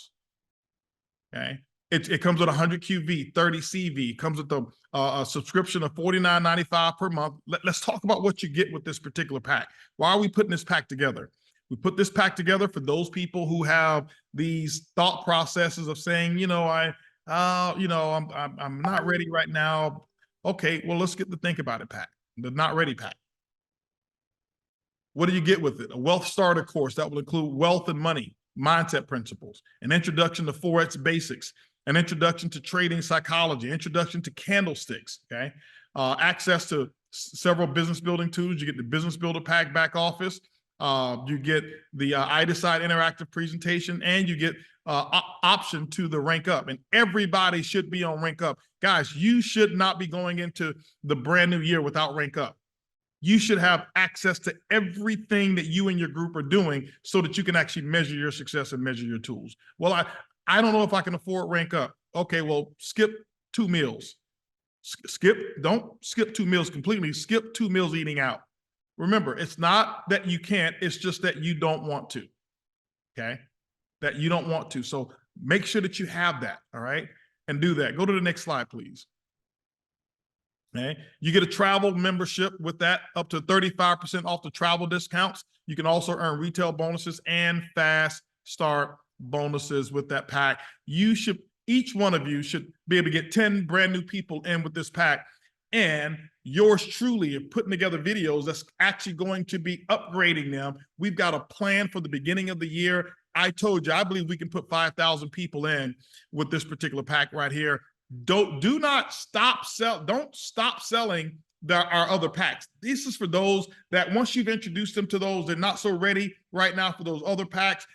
Okay, it comes with 100 QV, 30 CV. It comes with a subscription of $49.95 per month. Let's talk about what you get with this particular pack. Why are we putting this pack together? We put this pack together for those people who have these thought processes of saying, you know, I'm not ready right now. Okay, well, let's get the Think About It pack, the Not Ready pack. What do you get with it? A wealth starter course that will include wealth and money, mindset principles, an introduction to Forex basics, an introduction to trading psychology, introduction to candlesticks, okay? Access to several business building tools. You get the Business Builder Pack back office. You get the I Decide interactive presentation, and you get option to the Rank Up. And everybody should be on Rank Up. Guys, you should not be going into the brand new year without Rank Up. You should have access to everything that you and your group are doing so that you can actually measure your success and measure your tools. Well, I don't know if I can afford Rank Up. Okay, well, skip 2 meals. Don't skip 2 meals completely. Skip 2 meals eating out. Remember, it's not that you can't, it's just that you don't want to, okay? That you don't want to. So make sure that you have that, all right? And do that. Go to the next slide, please. Okay. You get a travel membership with that, up to 35% off the travel discounts. You can also earn retail bonuses and fast start bonuses with that pack. Each one of you should be able to get 10 brand new people in with this pack. And yours truly are putting together videos that's actually going to be upgrading them. We've got a plan for the beginning of the year. I told you, I believe we can put 5,000 people in with this particular pack right here. Don't stop selling our other packs. This is for those that once you've introduced them to those, they're not so ready right now for those other packs.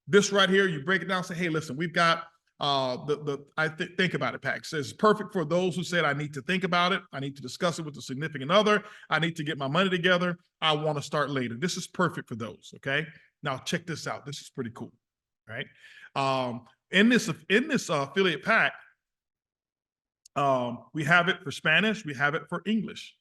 This right here, you break it down, say, hey, listen, we've got Think About It pack. So it's perfect for those who said, I need to think about it. I need to discuss it with a significant other. I need to get my money together. I want to start later. This is perfect for those. Okay. Now check this out. This is pretty cool. Right. In this affiliate pack, we have it for Spanish, we have it for English,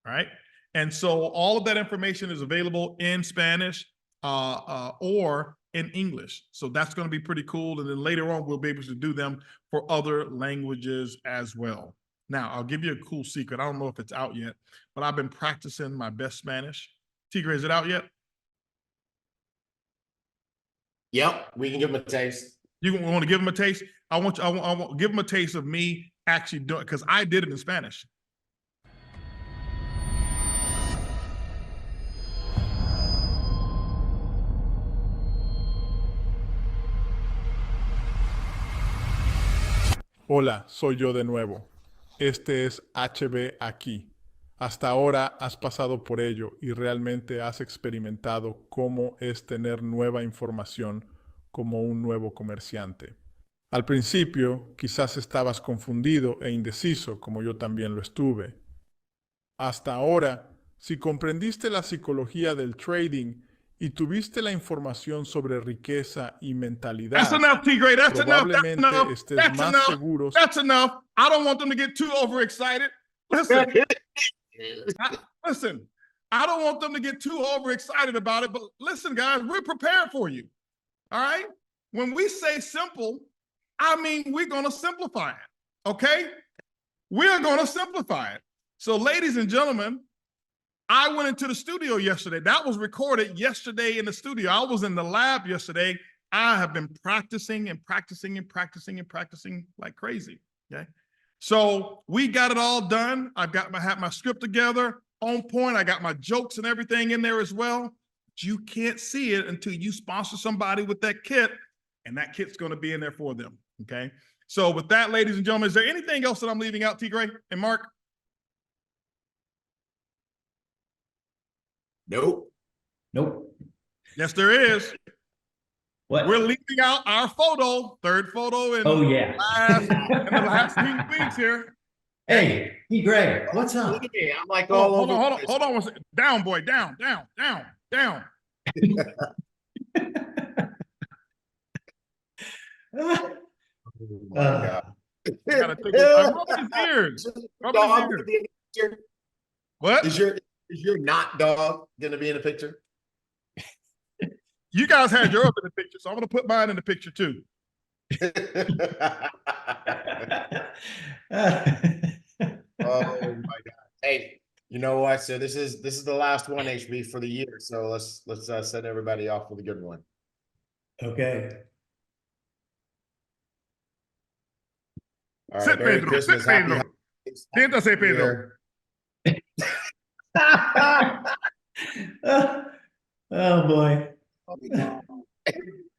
right? And so all of that information is available in Spanish or in English. So that's going to be pretty cool. And then later on, we'll be able to do them for other languages as well. Now, I'll give you a cool secret. I don't know if it's out yet, but I've been practicing my best Spanish. Tigre, is it out yet? Yep, we can give them a taste. You want to give them a taste? I want to give them a taste of me actually doing it, because I did it in Spanish. Hola, soy yo de nuevo. Este es HB aquí. Hasta ahora has pasado por ello y realmente has experimentado cómo es tener nueva información como un nuevo comerciante. Al principio, quizás estabas confundido e indeciso, como yo también lo estuve. Hasta ahora, si comprendiste la psicología del trading y tuviste la información sobre riqueza y mentalidad, That's enough, Tigre. That's enough. That's enough. estés That's más enough. seguro. That's enough. I don't want them to get too overexcited. Listen, listen. I don't want them to get too overexcited about it. But listen, guys, we're prepared for you. All right. when we say simple, I mean, we're going to simplify it. Okay? We're going to simplify it. So, ladies and gentlemen, I went into the studio yesterday. That was recorded yesterday in the studio. I was in the lab yesterday. I have been practicing and practicing and practicing and practicing like crazy. Okay. So we got it all done. I had my script together on point. I got my jokes and everything in there as well. But you can't see it until you sponsor somebody with that kit, and that kit's going to be in there for them. Okay. So with that, ladies and gentlemen, is there anything else that I'm leaving out, T. Gray and Mark? Nope. Nope. Yes, there is. What? We're leaving out our photo, third photo in, Oh, yeah. in the last few weeks here. Hey, T. Gray, what's up? Look at me. I'm like all over. Hold on one second. Down, boy, down. Oh my God. You gotta take it. Rub his ears. Rub his Dog ears. gonna be in the picture? What? Is your not dog gonna be in the picture? You guys had yours in the picture, so I'm gonna put mine in the picture too. Oh my God. Hey, you know what? So this is the last one, HB, for the year. So let's send everybody off with a good one. Okay. All right, Sit, Merry Pedro. Christmas. Sit, Pedro. Happy Siéntase, Pedro. Oh boy.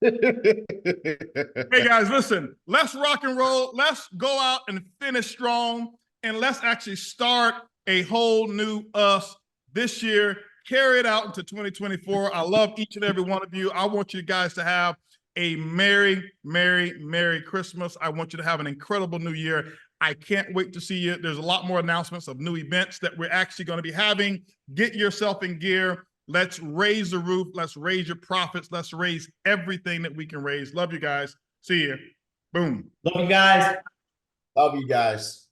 Hey guys, listen, let's rock and roll. Let's go out and finish strong, and let's actually start a whole new us this year, carry it out into 2024. I love each and every one of you. I want you guys to have a merry, merry, merry Christmas. I want you to have an incredible new year. I can't wait to see you. There's a lot more announcements of new events that we're actually going to be having. Get yourself in gear. Let's raise the roof. Let's raise your profits. Let's raise everything that we can raise. Love you guys. See you. Boom. Love you guys. Love you guys.